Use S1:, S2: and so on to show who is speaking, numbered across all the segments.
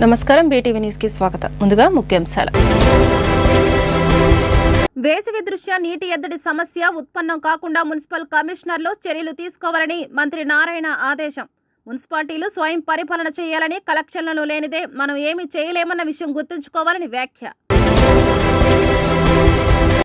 S1: నమస్కారం, BTV news కి స్వాగతం. ముందుగా ముఖ్యాంశాలు.
S2: వేసవి దృష్ట్యా నీటి ఎద్దడి సమస్య ఉత్పన్నం కాకుండా మున్సిపల్ కమిషనర్లు చర్యలు తీసుకోవాలని మంత్రి నారాయణ ఆదేశం. మున్సిపాలిటీలు స్వయం పరిపాలన చేయాలని, కలెక్షన్లు లేనిదే మనం ఏమీ చేయలేమన్న విషయం గుర్తుంచుకోవాలని వ్యాఖ్య.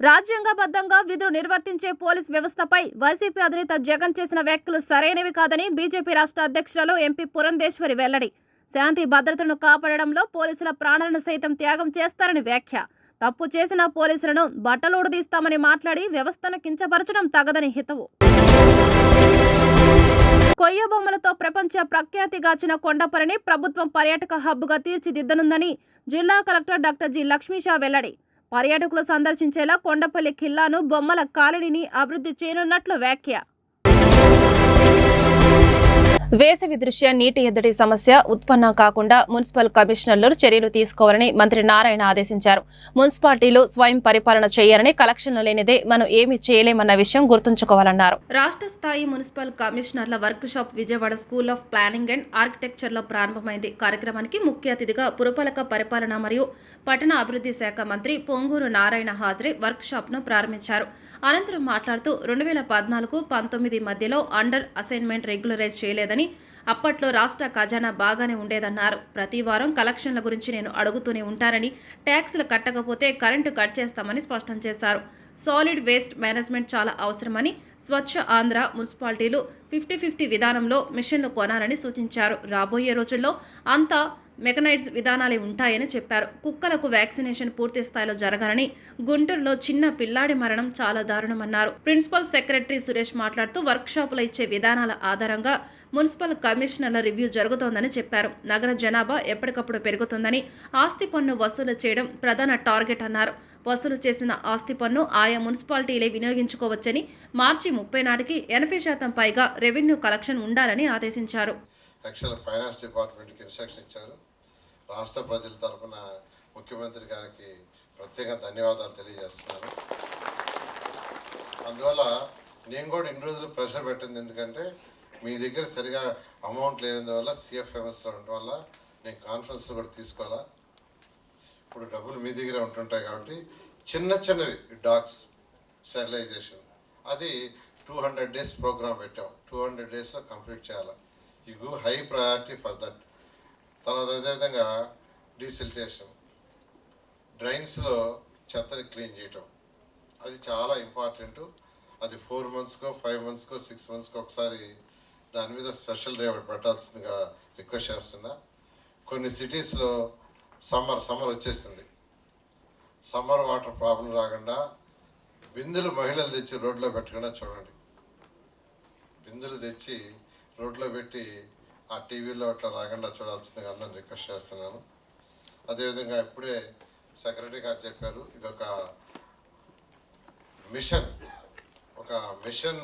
S2: రాజ్యాంగబద్ధంగా విధులు నిర్వర్తించే పోలీస్ వ్యవస్థపై వైసీపీ అధినేత జగన్ చేసిన వ్యాఖ్యలు సరైనవి కాదని బీజేపీ రాష్ట్ర అధ్యక్షురాలు ఎంపీ పురంధేశ్వరి వెల్లడి. శాంతి భద్రతను కాపాడడంలో పోలీసుల ప్రాణాలను సైతం త్యాగం చేస్తారని వ్యాఖ్య. తప్పు చేసిన పోలీసులను బట్టలోడుదీస్తామని మాట్లాడి వ్యవస్థను కించపరచడం తగదని హితవు. కొయ్య బొమ్మలతో ప్రపంచ ప్రఖ్యాతిగాచిన కొండపల్లిని ప్రభుత్వం పర్యాటక హబ్గా తీర్చిదిద్దనుందని జిల్లా కలెక్టర్ డాక్టర్ జి లక్ష్మీషా వెల్లడి. పర్యాటకులు సందర్శించేలా కొండపల్లి ఖిల్లాను, బొమ్మల కాలనీని అభివృద్ధి చేయనున్నట్లు వ్యాఖ్య.
S1: వేసవి దృష్ట్యా నీటి ఎద్దడి సమస్య ఉత్పన్నం కాకుండా మున్సిపల్ కమిషనర్లు చర్యలు తీసుకోవాలని మంత్రి నారాయణ ఆదేశించారు. మున్సిపాలిటీలు స్వయం పరిపాలన చేయాలని, కలెక్షన్లు లేనిదే మనం ఏమీ చేయలేమన్న విషయం గుర్తుంచుకోవాలన్నారు. రాష్ట్ర స్థాయి మున్సిపల్ కమిషనర్ల workshop Vijayawada school of planning and architecture లో ప్రారంభమైంది. కార్యక్రమానికి ముఖ్య అతిథిగా పురపాలక పరిపాలన మరియు పట్టణ అభివృద్ధి శాఖ మంత్రి పొంగూరు నారాయణ హాజరై వర్క్ షాప్ ను ప్రారంభించారు. అనంతరం మాట్లాడుతూ 2014-19 మధ్యలో అండర్ అసైన్మెంట్ రెగ్యులరైజ్ చేయలేదని, అప్పట్లో రాష్ట్ర ఖజానా బాగానే ఉండేదన్నారు. ప్రతి వారం కలెక్షన్ల గురించి నేను అడుగుతూనే ఉంటానని, ట్యాక్సులు కట్టకపోతే కరెంటు కట్ చేస్తామని స్పష్టం చేశారు. సాలిడ్ వేస్ట్ మేనేజ్మెంట్ చాలా అవసరమని, స్వచ్ఛ ఆంధ్ర మున్సిపాలిటీలు 50-50 విధానంలో మిషన్లు కొనాలని సూచించారు. రాబోయే రోజుల్లో అంతా మెకనైజ్డ్ విధానాలే ఉంటాయని చెప్పారు. కుక్కలకు వ్యాక్సినేషన్ పూర్తి స్థాయిలో జరగాలని, గుంటూరులో చిన్న పిల్లాడి మరణం చాలా దారుణమన్నారు. ప్రిన్సిపల్ సెక్రటరీ సురేష్ మాట్లాడుతూ వర్క్షాపులో ఇచ్చే విధానాల ఆధారంగా మున్సిపల్ కమిషనర్ల రివ్యూ జరుగుతోందని చెప్పారు. నగర జనాభా ఎప్పటికప్పుడు పెరుగుతుందని, ఆస్తి పన్ను వసూలు చేయడం ప్రధాన టార్గెట్ అన్నారు. వసూలు చేసిన ఆస్తి పన్ను ఆయా మున్సిపాలిటీలే వినియోగించుకోవచ్చని, మార్చి 30 నాటికి 80% పైగా రెవెన్యూ కలెక్షన్ ఉండాలని ఆదేశించారు.
S3: ఫైనాన్స్ డిపార్ట్మెంట్కి ఇన్స్ట్రక్షన్ ఇచ్చారు. రాష్ట్ర ప్రజల తరఫున ముఖ్యమంత్రి గారికి ప్రత్యేక ధన్యవాదాలు తెలియజేస్తున్నాను. అందువల్ల నేను కూడా ఇన్ని రోజులు ప్రెషర్ పెట్టింది ఎందుకంటే మీ దగ్గర సరిగా అమౌంట్ లేనందువల్ల సిఎఫ్ఎంఎస్లో ఉండడం వల్ల నేను కాన్ఫరెన్స్లో కూడా తీసుకోవాలా. ఇప్పుడు డబ్బులు మీ దగ్గరే ఉంటుంటాయి కాబట్టి చిన్నవి డాగ్స్ స్టెరిలైజేషన్ అది 200 days ప్రోగ్రామ్ పెట్టాం. 200 daysలో కంప్లీట్ చేయాలి. You give high priority for that. తర్వాత అదేవిధంగా డీసిల్టేషన్, డ్రైన్స్లో చెత్తని క్లీన్ చేయటం అది చాలా ఇంపార్టెంట్. అది 4 monthsకో 5 monthsకో 6 monthsకో ఒకసారి దాని మీద స్పెషల్ డే పెట్టాల్సిందిగా రిక్వెస్ట్ చేస్తున్నా. కొన్ని సిటీస్లో సమ్మర్ వచ్చేసింది. సమ్మర్ వాటర్ ప్రాబ్లం రాకుండా బిందులు మహిళలు తెచ్చి రోడ్లో పెట్టకుండా చూడండి. బిందులు తెచ్చి రోడ్లో పెట్టి ఆ టీవీలో అట్లా రాకుండా చూడాల్సిందిగా అందరిని రిక్వెస్ట్ చేస్తున్నాను. అదేవిధంగా ఇప్పుడే సెక్రటరీ గారు చెప్పారు, ఇదొక మిషన్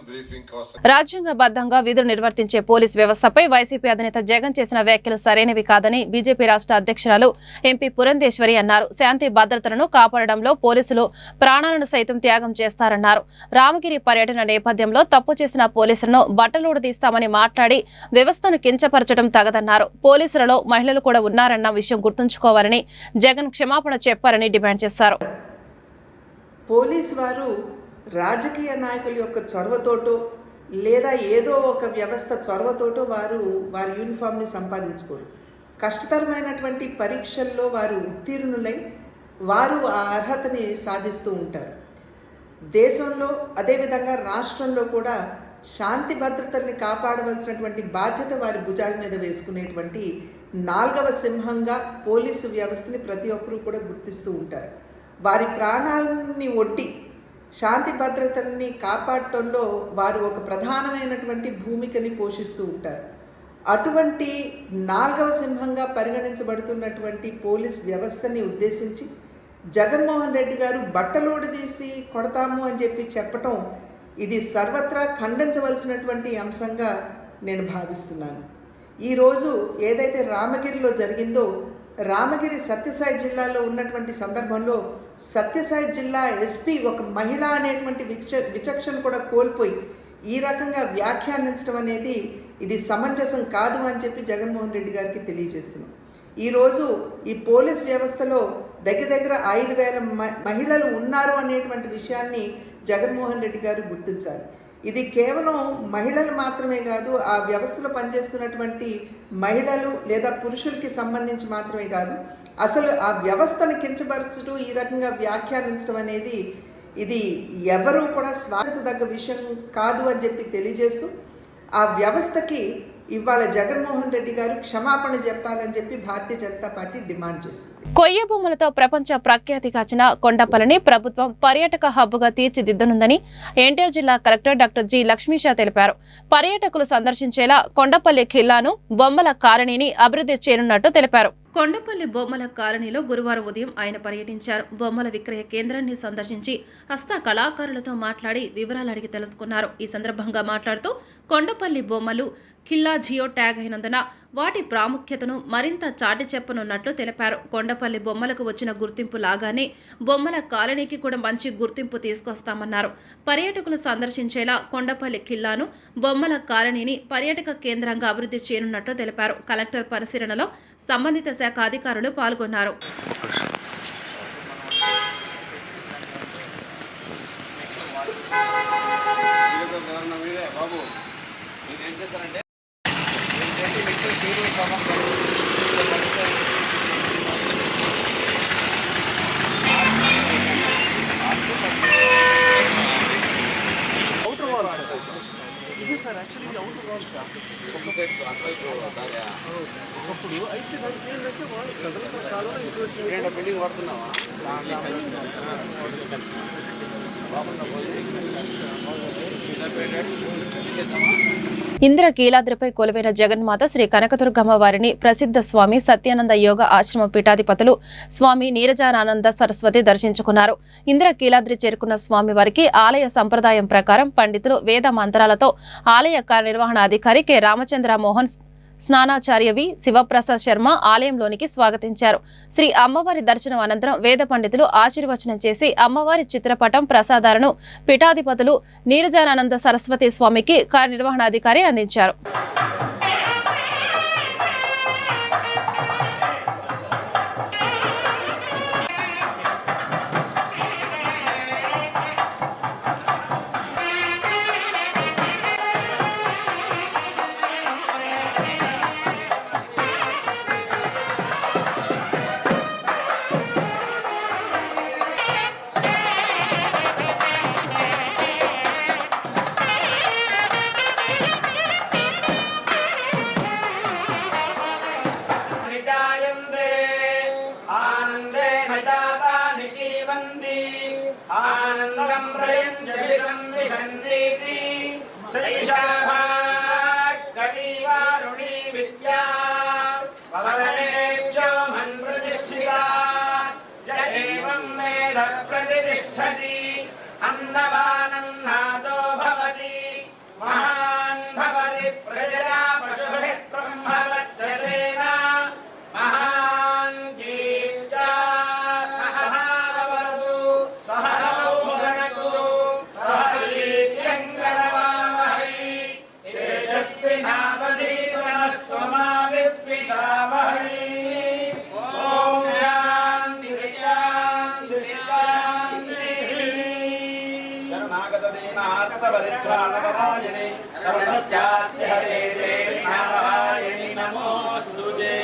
S3: బ్రీఫింగ్ కోసం.
S1: రాజ్యాంగబద్ధంగా విధులు నిర్వర్తించే పోలీస్ వ్యవస్థపై వైసీపీ అధినేత జగన్ చేసిన వ్యాఖ్యలు సరైనవి కాదని బీజేపీ రాష్ట్ర అధ్యక్షురాలు ఎంపీ పురంధేశ్వరి అన్నారు. శాంతి భద్రతలను కాపాడడంలో పోలీసులు ప్రాణాలను సైతం త్యాగం చేస్తారన్నారు. రామగిరి పర్యటన నేపథ్యంలో తప్పు చేసిన పోలీసులను బట్టలోడదీస్తామని మాట్లాడి వ్యవస్థను కించపరచడం తగదన్నారు. పోలీసులలో మహిళలు కూడా ఉన్నారన్న విషయం గుర్తుంచుకోవాలని, జగన్ క్షమాపణ చెప్పారని డిమాండ్ చేశారు.
S4: పోలీసు వారు రాజకీయ నాయకుల యొక్క చొరవతోటో లేదా ఏదో ఒక వ్యవస్థ చొరవతోటో వారి యూనిఫామ్ని సంపాదించుకోరు. కష్టతరమైనటువంటి పరీక్షల్లో వారు ఉత్తీర్ణులై వారు ఆ అర్హతని సాధిస్తూ ఉంటారు. దేశంలో అదేవిధంగా రాష్ట్రంలో కూడా శాంతి భద్రతల్ని కాపాడవలసినటువంటి బాధ్యత వారి భుజాల మీద వేసుకునేటువంటి 4వ సింహంగా పోలీసు వ్యవస్థని ప్రతి ఒక్కరూ కూడా గుర్తిస్తూ ఉంటారు. వారి ప్రాణాలని ఒడ్డి శాంతి భద్రతల్ని కాపాడటంలో వారు ఒక ప్రధానమైనటువంటి భూమికని పోషిస్తూ ఉంటారు. అటువంటి 4వ సింహంగా పరిగణించబడుతున్నటువంటి పోలీస్ వ్యవస్థని ఉద్దేశించి జగన్మోహన్ రెడ్డి గారు బట్టలోడదీసి కొడతాము అని చెప్పటం ఇది సర్వత్రా ఖండించవలసినటువంటి అంశంగా నేను భావిస్తున్నాను. ఈరోజు ఏదైతే రామగిరిలో జరిగిందో, రామగిరి సత్యసాయి జిల్లాలో ఉన్నటువంటి సందర్భంలో సత్యసాయి జిల్లా ఎస్పీ ఒక మహిళ అనేటువంటి విచక్షణ కూడా కోల్పోయి ఈ రకంగా వ్యాఖ్యానించడం అనేది ఇది సమంజసం కాదు అని చెప్పి జగన్మోహన్ రెడ్డి గారికి తెలియజేస్తున్నాం. ఈరోజు ఈ పోలీస్ వ్యవస్థలో దగ్గర 5,000 మహిళలు ఉన్నారు అనేటువంటి విషయాన్ని జగన్మోహన్ రెడ్డి గారు గుర్తించాలి. ఇది కేవలం మహిళలు మాత్రమే కాదు, ఆ వ్యవస్థలో పనిచేస్తున్నటువంటి మహిళలు లేదా పురుషులకి సంబంధించి మాత్రమే కాదు, అసలు ఆ వ్యవస్థను కించపరచడం, ఈ రకంగా వ్యాఖ్యానించడం అనేది ఇది ఎవరూ కూడా స్వాగతించదగ్గ విషయం కాదు అని చెప్పి తెలియజేస్తూ ఆ వ్యవస్థకి ఇవాళ జగన్మోహన్ రెడ్డి గారు క్షమాపణ చెప్పాలని చెప్పి భారతీయ జనతా పార్టీ డిమాండ్ చేస్తుంది.
S1: కొయ్య బొమ్మలతో ప్రపంచ ప్రఖ్యాతిగాచిన కొండపల్లిని ప్రభుత్వం పర్యాటక హబ్గా తీర్చిదిద్దనుందని ఎన్టీఆర్ జిల్లా కలెక్టర్ డాక్టర్ జి లక్ష్మీషా తెలిపారు. పర్యాటకులు సందర్శించేలా కొండపల్లి ఖిల్లాను, బొమ్మల కాలనీని అభివృద్ధి చేయనున్నట్టు తెలిపారు. కొండపల్లి బొమ్మల కాలనీలో గురువారం ఉదయం ఆయన పర్యటించారు. బొమ్మల విక్రయ కేంద్రాన్ని సందర్శించి హస్త కళాకారులతో మాట్లాడి వివరాలు అడిగి తెలుసుకున్నారు. ఈ సందర్భంగా మాట్లాడుతూ కొండపల్లి బొమ్మలు ఖిల్లా జియో ట్యాగ్ అయినందున వాటి ప్రాముఖ్యతను మరింత చాటి చెప్పనున్నట్లు తెలిపారు. కొండపల్లి బొమ్మలకు వచ్చిన గుర్తింపు లాగానే బొమ్మల కాలనీకి కూడా మంచి గుర్తింపు తీసుకొస్తామన్నారు. పర్యాటకులు సందర్శించేలా కొండపల్లి ఖిల్లాను, బొమ్మల కాలనీని పర్యాటక కేంద్రంగా అభివృద్ధి చేయనున్నట్లు తెలిపారు. కలెక్టర్ పరిశీలనలో సంబంధిత శాఖ అధికారులు పాల్గొన్నారు. ఇంద్రకీలాద్రిపై కొలువైన జగన్మాత శ్రీ కనకదుర్గమ్మ వారిని ప్రసిద్ధ స్వామి సత్యానంద యోగ ఆశ్రమ పీఠాధిపతులు స్వామి నీరజానానంద సరస్వతి దర్శించుకున్నారు. ఇంద్రకీలాద్రి చేరుకున్న స్వామి వారికి ఆలయ సంప్రదాయం ప్రకారం పండితులు వేద మంత్రాలతో ఆలయ కార్యనిర్వహణాధికారి కె రామచంద్ర మోహన్ స్నానాచార్యవి శివప్రసాద్ శర్మ ఆలయంలోనికి స్వాగతించారు. శ్రీ అమ్మవారి దర్శనం అనంతరం వేద పండితులు ఆశీర్వచనం చేసి అమ్మవారి చిత్రపటం ప్రసాదాలను పీఠాధిపతులు నీరజానానంద సరస్వతి స్వామికి కార్యనిర్వహణాధికారి అందించారు.
S5: आनंदं प्रयन्ति संविशन्तीति सैषाभागवीवारुणी विद्या पवनेभ्यो मन्प्रतिष्ठिता य एवं वेद प्रतिष्ठति अन्नवानन्नादो भवति महान् भवति प्रजया पशुभिः ब्रह्मवत्सेन महान् कीर्त्या सह भवतु सह भुनक्तु सह वीर्यङ्करवावहै तेजस्विनावधीतमस्तु मा विद्विषावहै ॐ शान्ति शान्ति शान्तिः शरणागतदीनार्कतपरित्राणपरायणे सर्वस्याद्यहरे देवी नारायणि नमोऽस्तुते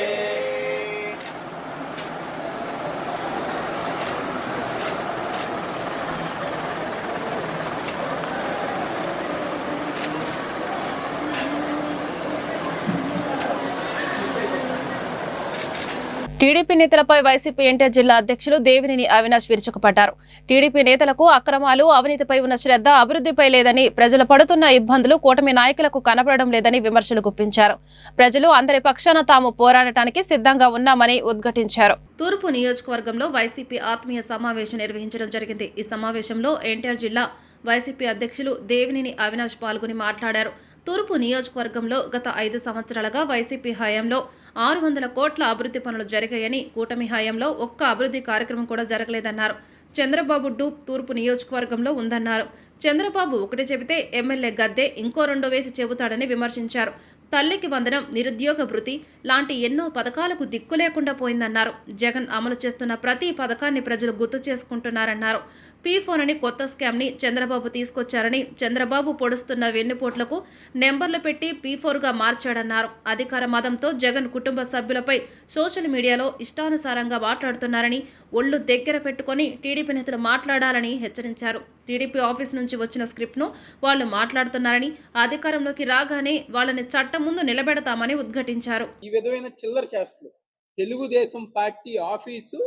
S1: టీడీపీ నేతలపై వైసీపీ ఎన్టీఆర్ జిల్లా అధ్యక్షులు దేవినేని అవినాష్ విరుచుకుపడ్డారు. టీడీపీ నేతలకు అక్రమాలు, అవినీతిపై ఉన్న శ్రద్ధ అభివృద్ధిపై లేదని, ప్రజలు పడుతున్న ఇబ్బందులు కూటమి నాయకులకు కనపడడం లేదని విమర్శలు గుప్పించారు. ప్రజలు అందరి పక్షాన తాము పోరాడటానికి సిద్ధంగా ఉన్నామని ఉద్ఘాటించారు. తూర్పు నియోజకవర్గంలో వైసీపీ ఆత్మీయ సమావేశం నిర్వహించడం జరిగింది. ఈ సమావేశంలో ఎన్టీఆర్ జిల్లా వైసీపీ అధ్యక్షులు దేవినేని అవినాష్ పాల్గొని మాట్లాడారు. తూర్పు నియోజకవర్గంలో గత 5 సంవత్సరాలుగా వైసీపీ హయాంలో 600 కోట్ల అభివృద్ధి పనులు జరిగాయని, కూటమి హయాంలో ఒక్క అభివృద్ధి కార్యక్రమం కూడా జరగలేదన్నారు. చంద్రబాబు డూప్ తూర్పు నియోజకవర్గంలో ఉందన్నారు. చంద్రబాబు ఒకటి చెబితే ఎమ్మెల్యే గద్దె ఇంకో 2 వేసి చెబుతాడని విమర్శించారు. తల్లికి వందనం, నిరుద్యోగ భృతి లాంటి ఎన్నో పథకాలకు దిక్కు లేకుండా పోయిందన్నారు. జగన్ అమలు చేస్తున్న ప్రతి పథకాన్ని ప్రజలు గుర్తు చేసుకుంటున్నారన్నారు. P4 అని కొత్త స్కామ్ని చంద్రబాబు తీసుకొచ్చారని, చంద్రబాబు పొడుస్తున్న వెన్నుపోట్లకు నెంబర్లు పెట్టి P4గా మార్చాడన్నారు. అధికార మదంతో జగన్ కుటుంబ సభ్యులపై సోషల్ మీడియాలో ఇష్టానుసారంగా మాట్లాడుతున్నారని, ఒళ్ళు దగ్గర పెట్టుకొని టీడీపీ నేతలు మాట్లాడాలని హెచ్చరించారు. టీడీపీ ఆఫీస్ నుంచి వచ్చిన స్క్రిప్ట్ను వాళ్ళు మాట్లాడుతున్నారని, అధికారంలోకి రాగానే వాళ్ళని చట్టం ముందు నిలబెడతామని ఉద్ఘాటించారు.
S6: ఈ విధమైన చిల్లర చేష్టలు తెలుగుదేశం పార్టీ ఆఫీసు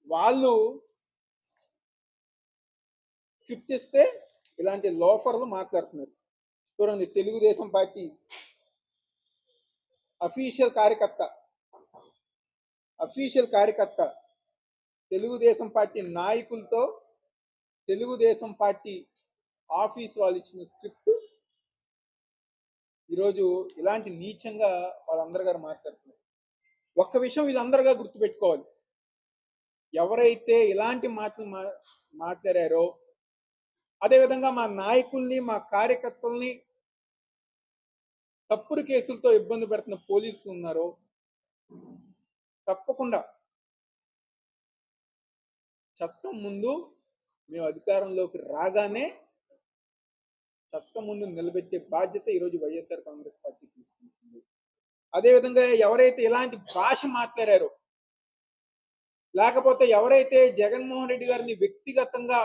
S6: వాళ్ళు స్క్రిప్ట్ ఇస్తే ఇలాంటి లోఫర్లు మాట్లాడుతున్నారు. చూడండి, తెలుగుదేశం పార్టీ అఫీషియల్ కార్యకర్త తెలుగుదేశం పార్టీ నాయకులతో తెలుగుదేశం పార్టీ ఆఫీస్ వాళ్ళు ఇచ్చిన స్క్రిప్ట్ ఈరోజు ఇలాంటి నీచంగా వాళ్ళందరి గారు మాట్లాడుతున్నారు. ఒక్క విషయం వీళ్ళందరిగా గుర్తుపెట్టుకోవాలి, ఎవరైతే ఇలాంటి మాటలు మాట్లాడారో, అదేవిధంగా మా నాయకుల్ని మా కార్యకర్తల్ని తప్పుడు కేసులతో ఇబ్బంది పెడుతున్న పోలీసులు ఉన్నారో, తప్పకుండా చట్టం ముందు మేము అధికారంలోకి రాగానే చట్టం ముందు నిలబెట్టే బాధ్యత ఈరోజు వైఎస్ఆర్ కాంగ్రెస్ పార్టీ తీసుకుంటుంది. అదేవిధంగా ఎవరైతే ఇలాంటి భాష మాట్లాడారో, లేకపోతే ఎవరైతే జగన్మోహన్ రెడ్డి గారిని వ్యక్తిగతంగా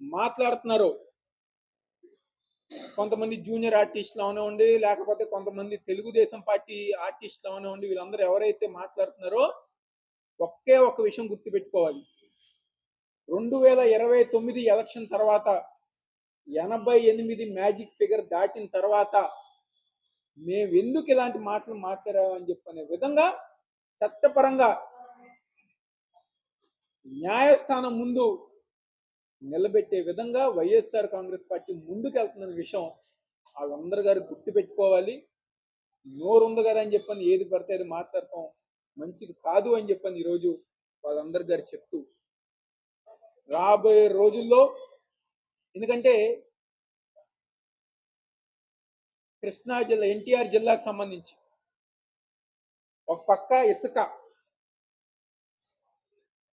S6: మాట్లాడుతున్నారో, కొంతమంది జూనియర్ ఆర్టిస్టులు అవనివ్వండి, లేకపోతే కొంతమంది తెలుగుదేశం పార్టీ ఆర్టిస్టులు అవనివ్వండి, వీళ్ళందరూ ఎవరైతే మాట్లాడుతున్నారో ఒకే ఒక విషయం గుర్తుపెట్టుకోవాలి, 2029 ఎలక్షన్ తర్వాత 88 మ్యాజిక్ ఫిగర్ దాటిన తర్వాత మేము ఎందుకు ఇలాంటి మాటలు మాట్లాడామని చెప్పనే విధంగా చట్టపరంగా న్యాయస్థానం ముందు నిలబెట్టే విధంగా వైఎస్ఆర్ కాంగ్రెస్ పార్టీ ముందుకెళ్తున్న విషయం వాళ్ళందరి గారు గుర్తుపెట్టుకోవాలి. నోరుంది కదా అని చెప్పని ఏది పడితే అది మాట్లాడటం మంచిది కాదు అని చెప్పని ఈరోజు వాళ్ళందరి గారు చెప్తూ, రాబోయే రోజుల్లో, ఎందుకంటే కృష్ణా జిల్లా ఎన్టీఆర్ జిల్లాకు సంబంధించి ఒక పక్క ఇసుక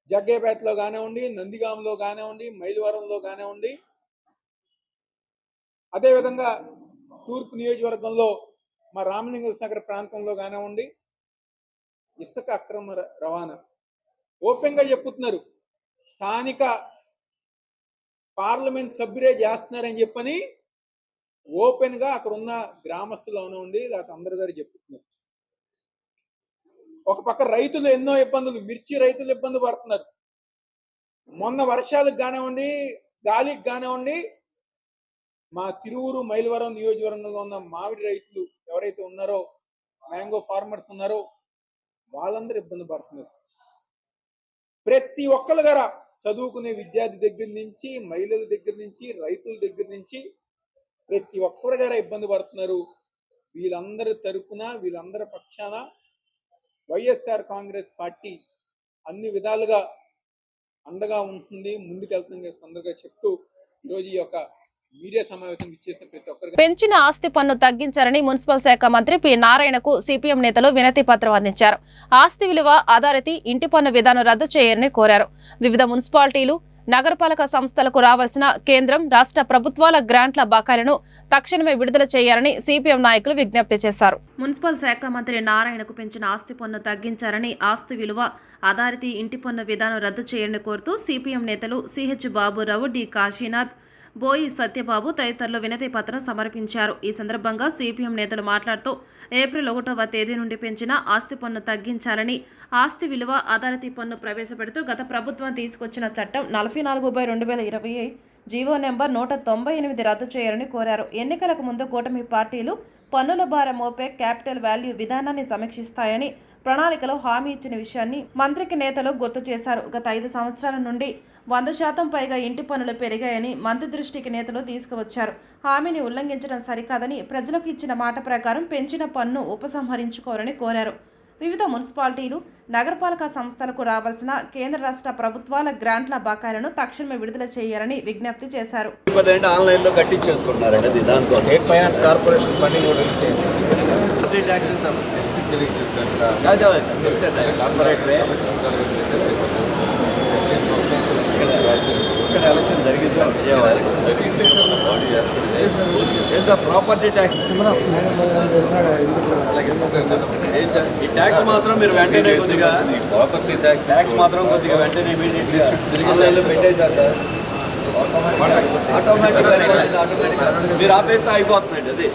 S6: జగ్గేపేటలో కానివ్వండి, నందిగాంలో కానివ్వండి, మైలవరంలో కానివ్వండి, అదేవిధంగా తూర్పు నియోజకవర్గంలో మా రామలింగ నగర్ ప్రాంతంలో కానివ్వండి, ఇసుక అక్రమ రవాణా ఓపెన్గా చెప్పుతున్నారు. స్థానిక పార్లమెంట్ సభ్యులే చేస్తున్నారని చెప్పని ఓపెన్ గా అక్కడ ఉన్న గ్రామస్తులు అవనివ్వండి, లేకపోతే అందరి గారు చెప్పుతున్నారు. ఒక పక్క రైతులు ఎన్నో ఇబ్బందులు, మిర్చి రైతులు ఇబ్బంది పడుతున్నారు. మొన్న వర్షాలకు కానివ్వండి, గాలికి కానివ్వండి, మా తిరువురు మైలవరం నియోజకవర్గంలో ఉన్న మామిడి రైతులు ఎవరైతే ఉన్నారో, మ్యాంగో ఫార్మర్స్ ఉన్నారో, వాళ్ళందరూ ఇబ్బంది పడుతున్నారు. ప్రతి ఒక్కరు గారా చదువుకునే విద్యార్థి దగ్గర నుంచి, మహిళల దగ్గర నుంచి, రైతుల దగ్గర నుంచి ప్రతి ఒక్కరు గారా ఇబ్బంది పడుతున్నారు. వీళ్ళందరి తరపున, వీళ్ళందరి పక్షాన వైఎస్ఆర్ కాంగ్రెస్ పార్టీ అన్ని విధాలుగా అండగా ఉంటుంది, ముందుకెళ్తుంది సందర్భంగా చెప్తూ ఈరోజు ఈ యొక్క మీడియా సమావేశం ఇచ్చేసిన ప్రతి ఒక్కరికి
S1: పెంచిన ఆస్తి పన్ను తగ్గించారని మున్సిపల్ శాఖ మంత్రి పి నారాయణకు సిపిఎం నేతలు వినతి పత్రం అందించారు. ఆస్తి విలువ ఆధారిత ఇంటి పన్ను విధానం రద్దు చేయాలని కోరారు. వివిధ మున్సిపాలిటీలు, నగరపాలక సంస్థలకు రావాల్సిన కేంద్రం, రాష్ట్ర ప్రభుత్వాల గ్రాంట్ల బకాయిలను తక్షణమే విడుదల చేయాలని సిపిఎం నాయకులు విజ్ఞప్తి చేశారు. మున్సిపల్ శాఖ మంత్రి నారాయణకు పెంచిన ఆస్తి పన్ను తగ్గించారని, ఆస్తి విలువ ఆధారిత ఇంటి పన్ను విధానం రద్దు చేయాలని కోరుతూ సిపిఎం నేతలు సిహెచ్ బాబురావు, డి కాశీనాథ్, బోయి సత్యబాబు తదితరులు వినతి పత్రం సమర్పించారు. ఈ సందర్భంగా సిపిఎం నేతలు మాట్లాడుతూ ఏప్రిల్ 1వ తేదీ నుండి పెంచిన ఆస్తి పన్ను తగ్గించాలని, ఆస్తి విలువ ఆధారిత పన్ను ప్రవేశపెడుతూ గత ప్రభుత్వం తీసుకొచ్చిన చట్టం 44/2020 జీవో నెంబర్ 198 రద్దు చేయాలని కోరారు. ఎన్నికలకు ముందు కూటమి పార్టీలు పన్నుల భారం మోపే క్యాపిటల్ వాల్యూ విధానాన్ని సమీక్షిస్తాయని ప్రణాళికలో హామీ ఇచ్చిన విషయాన్ని మంత్రికి నేతలు గుర్తు చేశారు. గత 5 సంవత్సరాల నుండి 100% పైగా ఇంటి పన్నులు పెరిగాయని మంత్రి దృష్టికి నేతలు తీసుకువచ్చారు. హామీని ఉల్లంఘించడం సరికాదని, ప్రజలకు ఇచ్చిన మాట ప్రకారం పెంచిన పన్ను ఉపసంహరించుకోవాలని కోరారు.
S2: వివిధ మున్సిపాలిటీలు నగరపాలక సంస్థలకు రావాల్సిన కేంద్ర రాష్ట్ర ప్రభుత్వాల గ్రాంట్ల బకాయిలను తక్షణమే విడుదల చేయాలని విజ్ఞప్తి చేశారు.
S7: ఆన్లైన్లో కట్టించేసుకుంటున్నారండి. అది దాంట్లో స్టేట్ ఫైనాన్స్ కార్పొరేషన్ ఫండింగ్ కూడా ట్యాక్సెస్ ఇక్కడ ఎలక్షన్ జరిగింది సార్ విజయవాడ. ఏం సార్ ప్రాపర్టీ ట్యాక్స్ ఈ ట్యాక్స్ మాత్రం మీరు వెంటనే కొద్దిగా ప్రాపర్టీ ట్యాక్స్ మాత్రం కొద్దిగా వెంటనే ఇమీడియట్గా ఆన్లైన్లో పెట్టేశారు సార్.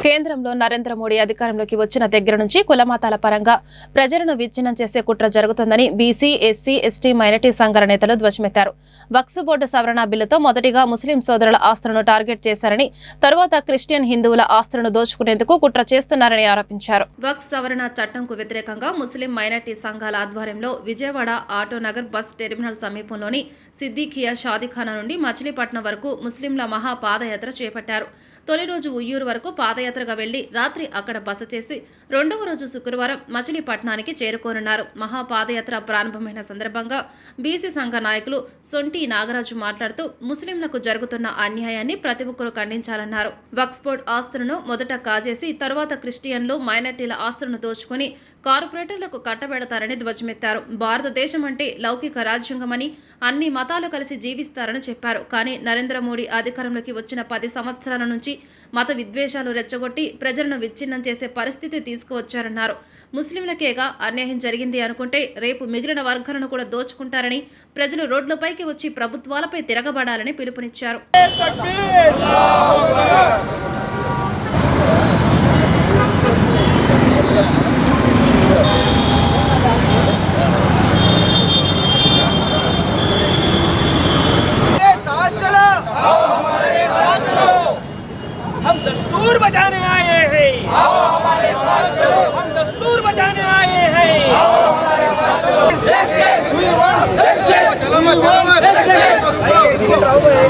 S1: కేంద్రంలో నరేంద్ర మోడీ అధికారంలోకి వచ్చిన దగ్గర నుంచి కులమతాల పరంగా ప్రజలను విచ్ఛిన్నం చేసే కుట్ర జరుగుతుందని బీసీ, ఎస్సీ, ఎస్టీ, మైనారిటీ సంఘాల నేతలు ధ్వజమెత్తారు. వక్ఫ్ బోర్డు సవరణ బిల్లుతో మొదటిగా ముస్లిం సోదరుల ఆస్తులను టార్గెట్ చేశారని, తరువాత క్రిస్టియన్ హిందువుల ఆస్తులను దోచుకునేందుకు కుట్ర చేస్తున్నారని ఆరోపించారు. వక్ఫ్ సవరణ చట్టంకు వ్యతిరేకంగా ముస్లిం మైనారిటీ సంఘాల ఆధ్వర్యంలో విజయవాడ ఆటోనగర్ బస్ టెర్మినల్ సమీపంలోని సిద్దిఖియా షాదీఖానా నుండి మచిలీపట్నం వరకు ముస్లింల మహా పాదయాత్ర చేపట్టారు. తొలి రోజు ఉయ్యూరు వరకు పాదయాత్రగా వెళ్లి రాత్రి అక్కడ బస చేసి రెండవ రోజు శుక్రవారం మచిలీపట్నానికి చేరుకోనున్నారు. మహాపాదయాత్ర ప్రారంభమైన సందర్భంగా బీసీ సంఘ నాయకులు సొంటి నాగరాజు మాట్లాడుతూ ముస్లింలకు జరుగుతున్న అన్యాయాన్ని ప్రతి ఒక్కరూ ఖండించాలన్నారు. వక్ఫ్ బోర్డు ఆస్తులను మొదట కాజేసి తర్వాత క్రిస్టియన్లు, మైనార్టీల ఆస్తులను దోచుకుని కార్పొరేటర్లకు కట్టబెడతారని ధ్వజమెత్తారు. భారతదేశం అంటే లౌకిక రాజ్యాంగమని, అన్ని మతాలు కలిసి జీవిస్తారని చెప్పారు. కానీ నరేంద్ర మోడీ అధికారంలోకి వచ్చిన 10 సంవత్సరాల నుంచి మత విద్వేషాలు రెచ్చగొట్టి ప్రజలను విచ్ఛిన్నం చేసే పరిస్థితి తీసుకువచ్చారన్నారు. ముస్లింలకేగా అన్యాయం జరిగింది అనుకుంటే రేపు మిగిలిన వర్గాలను కూడా దోచుకుంటారని, ప్రజలు రోడ్లపైకి వచ్చి ప్రభుత్వాలపై తిరగబడాలని పిలుపునిచ్చారు.
S5: हम दस्तूर बचाने आए हैं, आओ हमारे साथ चलो। हम दस्तूर बचाने आए हैं, आओ हमारे साथ चलो। We want justice, we want justice।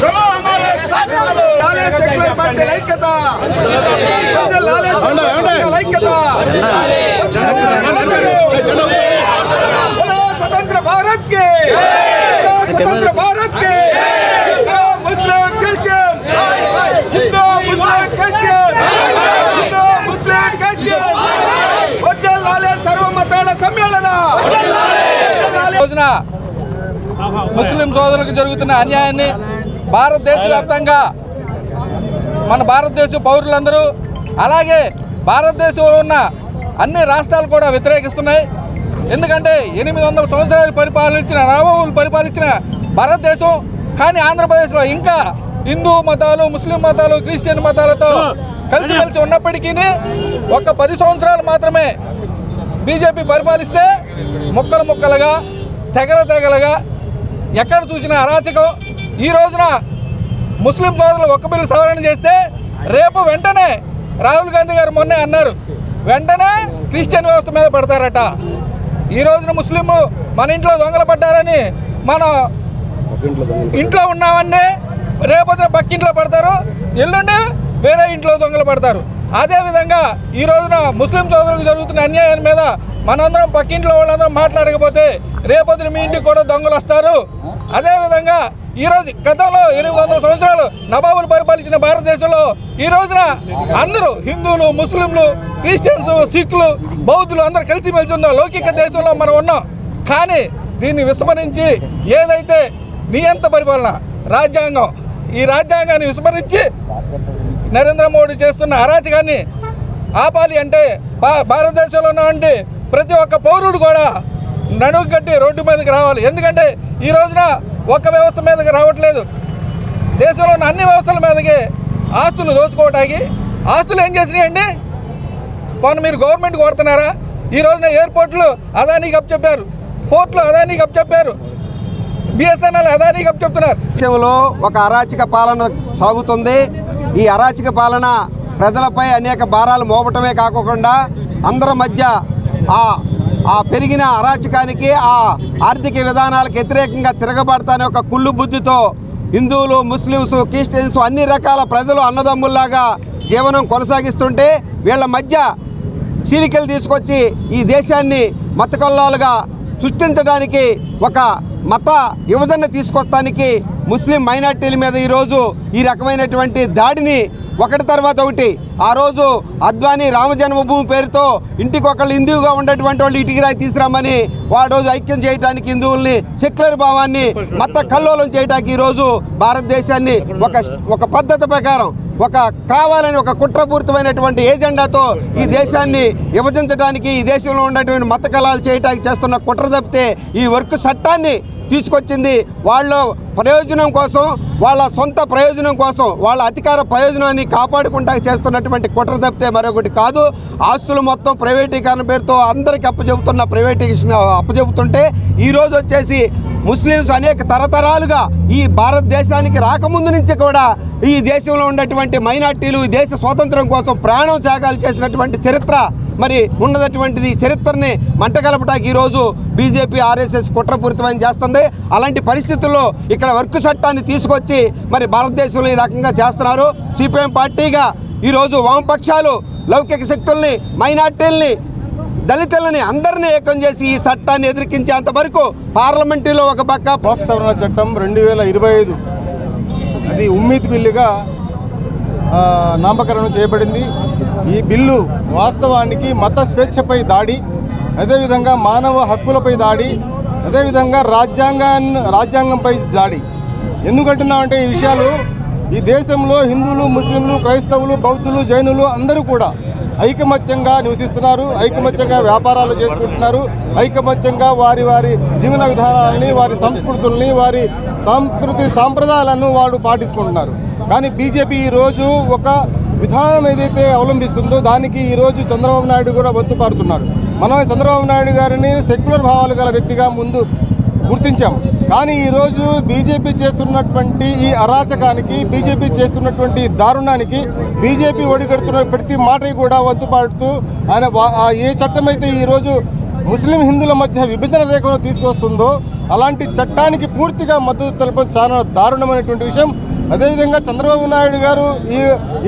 S5: चलो हमारे साथ चलो। लाले सेक्युलर पार्टी ऐक्यता, लाले सेक्युलर ऐक्यता, बोलो स्वतंत्र भारत के, स्वतंत्र भारत के, Muslim Christian, Hindu Muslim Christian, Hindu Muslim Christian, वड्डलाले सर्वमताల సమ్మేళన।
S6: రోజున ముస్లిం సోదరులకు జరుగుతున్న అన్యాయాన్ని భారతదేశ వ్యాప్తంగా మన భారతదేశ పౌరులందరూ, అలాగే భారతదేశంలో ఉన్న అన్ని రాష్ట్రాలు కూడా వ్యతిరేకిస్తున్నాయి. ఎందుకంటే 800 సంవత్సరాలు పరిపాలించిన రామవులు పరిపాలించిన భారతదేశం, కానీ ఆంధ్రప్రదేశ్లో ఇంకా హిందూ మతాలు, ముస్లిం మతాలు, క్రిస్టియన్ మతాలతో కలిసిమెలిసి ఉన్నప్పటికీ ఒక 10 సంవత్సరాలు మాత్రమే బీజేపీ పరిపాలిస్తే ముక్కలు ముక్కలుగా, తెగల తెగలుగా ఎక్కడ చూసిన అరాచకం. ఈ రోజున ముస్లిం సోదరులు ఒక్క బిల్లు సవరణ చేస్తే రేపు వెంటనే రాహుల్ గాంధీ గారు మొన్నే అన్నారు, వెంటనే క్రిస్టియన్ వ్యవస్థ మీద పడతారట. ఈ రోజున ముస్లిం మన ఇంట్లో దొంగలు పడ్డారని మనం ఇంట్లో ఉన్నామని రేపొద్దున పక్కింట్లో పడతారు, ఎల్లుండి వేరే ఇంట్లో దొంగలు పడతారు. అదేవిధంగా ఈ రోజున ముస్లిం సోదరులకు జరుగుతున్న అన్యాయం మీద మనందరం పక్కింట్లో వాళ్ళందరం మాట్లాడకపోతే రేపొద్దున మీ ఇంటికి కూడా దొంగలు వస్తారు. అదేవిధంగా ఈరోజు గతంలో 800 సంవత్సరాలు నవాబులు పరిపాలించిన భారతదేశంలో ఈ రోజున అందరూ హిందువులు, ముస్లింలు, క్రిస్టియన్స్, సిఖ్లు, బౌద్ధులు అందరూ కలిసిమెలిసి ఉన్న లౌకిక దేశంలో మనం ఉన్నాం. కానీ దీన్ని విస్మరించి ఏదైతే నియంత పరిపాలన రాజ్యాంగం, ఈ రాజ్యాంగాన్ని విస్మరించి నరేంద్ర మోడీ చేస్తున్న అరాచకాన్ని ఆపాలి అంటే భారతదేశంలో ఉన్నటువంటి ప్రతి ఒక్క పౌరుడు కూడా నడుము కట్టి రోడ్డు మీదకి రావాలి. ఎందుకంటే ఈ రోజున ఒక్క వ్యవస్థ మీదకి రావట్లేదు, దేశంలో ఉన్న అన్ని వ్యవస్థల మీదకి ఆస్తులు దోచుకోవటానికి. ఆస్తులు ఏం చేసినాయండి? పోనీ మీరు గవర్నమెంట్ కోరుతున్నారా? ఈ రోజున ఎయిర్పోర్ట్లు అదానీకి అప్పచెప్పారు, పోర్ట్లు అదానీకి అప్పచెప్పారు, బిఎస్ఎన్ఎల్ అదానీకి అప్పచెప్తున్నారు.
S8: దేశంలో ఒక అరాచక పాలన సాగుతుంది. ఈ అరాచక పాలన ప్రజలపై అనేక భారాలు మోపటమే కాకుండా అందరి మధ్య ఆ పెరిగిన అరాచకానికి, ఆ ఆర్థిక విధానాలకు వ్యతిరేకంగా తిరగబడతానే ఒక కుళ్ళు బుద్ధితో హిందువులు, ముస్లిమ్స్, క్రిస్టియన్స్ అన్ని రకాల ప్రజలు అన్నదమ్ముల్లాగా జీవనం కొనసాగిస్తుంటే వీళ్ళ మధ్య చీలికలు తీసుకొచ్చి ఈ దేశాన్ని మత కల్లోలుగా సృష్టించడానికి, ఒక మత విభజన తీసుకొస్తానికి ముస్లిం మైనార్టీల మీద ఈరోజు ఈ రకమైనటువంటి దాడిని ఒకటి తర్వాత ఒకటి, ఆ రోజు అద్వానీ రామ జన్మభూమి పేరుతో ఇంటికొకళ్ళు హిందువుగా ఉండేటువంటి వాళ్ళు ఇంటికి రాయి తీసుకురామని రోజు ఐక్యం చేయడానికి, హిందువుల్ని సెక్యులర్ భావాన్ని మత కల్లోలం చేయడానికి ఈరోజు భారతదేశాన్ని ఒక పద్ధతి ప్రకారం కావాలని ఒక కుట్రపూరితమైనటువంటి ఏజెండాతో ఈ దేశాన్ని విభజించడానికి, ఈ దేశంలో ఉన్నటువంటి మత కళాలు చేయడానికి చేస్తున్న కుట్ర తప్పితే ఈ వర్క్ చట్టాన్ని తీసుకొచ్చింది వాళ్ళ ప్రయోజనం కోసం, వాళ్ళ సొంత ప్రయోజనం కోసం, వాళ్ళ అధికార ప్రయోజనాన్ని కాపాడుకుంటా చేస్తున్నటువంటి కుట్ర తప్పితే మరొకటి కాదు. ఆస్తులు మొత్తం ప్రైవేటీకరణ పేరుతో అందరికీ ప్రైవేటీకరణ అప్పచెబుతుంటే ఈరోజు వచ్చేసి ముస్లిమ్స్ అనేక తరతరాలుగా ఈ భారతదేశానికి రాకముందు నుంచి కూడా ఈ దేశంలో ఉన్నటువంటి మైనార్టీలు ఈ దేశ స్వాతంత్రం కోసం ప్రాణం త్యాగాలు చేసినటువంటి చరిత్ర మరి ఉన్నటువంటిది. చరిత్రని మంటగలపడానికి ఈరోజు బీజేపీ ఆర్ఎస్ఎస్ కుట్రపూరితమైన చేస్తుంది. అలాంటి పరిస్థితుల్లో ఇక్కడ వర్క్ చట్టాన్ని తీసుకొచ్చి మరి భారతదేశంలో ఈ రకంగా చేస్తున్నారు. సిపిఎం పార్టీగా ఈరోజు వామపక్షాలు లౌకిక శక్తుల్ని, మైనార్టీల్ని, దళితులని అందరినీ ఏకం చేసి ఈ చట్టాన్ని ఎదిరికించేంత వరకు పార్లమెంటులో ఒక పక్క
S9: సవరణ చట్టం 2025 అది ఉమ్మీద్ బిల్లుగా నామకరణం చేయబడింది. ఈ బిల్లు వాస్తవానికి మత స్వేచ్ఛపై దాడి, అదేవిధంగా మానవ హక్కులపై దాడి, అదేవిధంగా రాజ్యాంగంపై దాడి. ఎందుకంటున్నామంటే ఈ విషయాలు ఈ దేశంలో హిందువులు, ముస్లింలు, క్రైస్తవులు, బౌద్ధులు, జైనులు అందరూ కూడా ఐకమత్యంగా నివసిస్తున్నారు, ఐకమత్యంగా వ్యాపారాలు చేసుకుంటున్నారు, ఐకమత్యంగా వారి జీవన విధానాలని, వారి సంస్కృతుల్ని, వారి సాంప్రదాయాలను వాళ్ళు పాటించుకుంటున్నారు. కానీ బీజేపీ ఈరోజు ఒక విధానం ఏదైతే అవలంబిస్తుందో దానికి ఈరోజు చంద్రబాబు నాయుడు కూడా వంతుపారుతున్నారు. మనం చంద్రబాబు నాయుడు గారిని సెక్యులర్ భావాలు గల వ్యక్తిగా ముందు గుర్తించాం. కానీ ఈరోజు బీజేపీ చేస్తున్నటువంటి ఈ అరాచకానికి, బీజేపీ చేస్తున్నటువంటి దారుణానికి, బీజేపీ ఒడిగడుతున్న ప్రతి మాట కూడా వంతుపాడుతూ ఆయన ఏ చట్టం అయితే ఈరోజు ముస్లిం హిందువుల మధ్య విభజన రేఖను తీసుకొస్తుందో అలాంటి చట్టానికి పూర్తిగా మద్దతు తెలపడం చాలా దారుణమైనటువంటి విషయం. అదేవిధంగా చంద్రబాబు నాయుడు గారు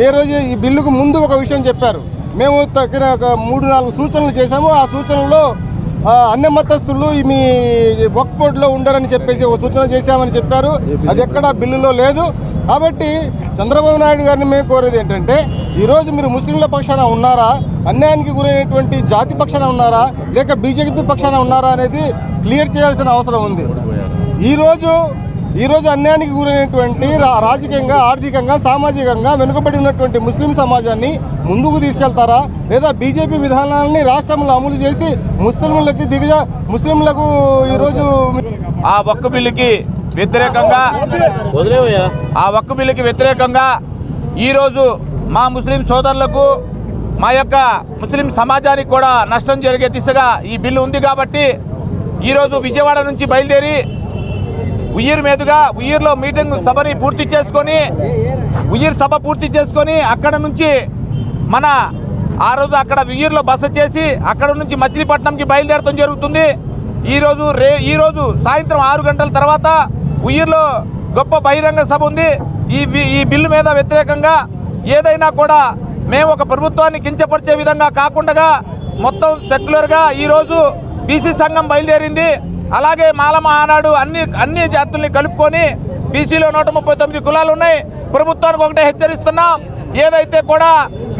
S9: ఏ రోజు ఈ బిల్లుకు ముందు ఒక విషయం చెప్పారు. మేము తగిన ఒక 3-4 సూచనలు చేశాము. ఆ సూచనలో అన్ని మతస్థులు మీ వక్ఫ్ బోర్డులో ఉండరని చెప్పేసి ఒక సూచన చేశామని చెప్పారు. అది ఎక్కడా బిల్లులో లేదు. కాబట్టి చంద్రబాబు నాయుడు గారిని మేము కోరేది ఏంటంటే, ఈరోజు మీరు ముస్లింల పక్షాన ఉన్నారా, అన్యాయానికి గురైనటువంటి జాతి పక్షాన ఉన్నారా, లేక బీజేపీ పక్షాన ఉన్నారా అనేది క్లియర్ చేయాల్సిన అవసరం ఉంది. ఈరోజు అన్యాయానికి గురైనటువంటి రాజకీయంగా, ఆర్థికంగా, సామాజికంగా వెనుకబడి ఉన్నటువంటి ముస్లిం సమాజాన్ని ముందుకు తీసుకెళ్తారా, లేదా బీజేపీ విధానాలని రాష్ట్రంలో అమలు చేసి ముస్లింలకు ఈరోజు
S5: ఆ వక్ఫ్ బిల్లుకి వ్యతిరేకంగా ఈరోజు మా ముస్లిం సోదరులకు, మా యొక్క ముస్లిం సమాజానికి కూడా నష్టం జరిగే దిశగా ఈ బిల్లు ఉంది. కాబట్టి ఈరోజు విజయవాడ నుంచి బయలుదేరి ఉయ్యూరు మీదుగా ఉయ్యూరులో మీటింగ్ సభని పూర్తి చేసుకొని అక్కడ నుంచి ఆ రోజు అక్కడ ఉయ్యూరులో బస చేసి అక్కడ నుంచి మచిలీపట్నంకి బయలుదేరడం జరుగుతుంది. ఈరోజు సాయంత్రం 6 గంటల తర్వాత ఉయ్యూరులో గొప్ప బహిరంగ సభ ఉంది. ఈ బిల్లు మీద వ్యతిరేకంగా ఏదైనా కూడా మేము ఒక ప్రభుత్వాన్ని కించపరిచే విధంగా కాకుండా మొత్తం సెక్యులర్గా ఈరోజు బీసీ సంఘం బయలుదేరింది. అలాగే మాల మహానాడు అన్ని జాతుల్ని కలుపుకొని బీసీలో 139 కులాలు ఉన్నాయి. ప్రభుత్వానికి ఒకటే హెచ్చరిస్తున్నాం,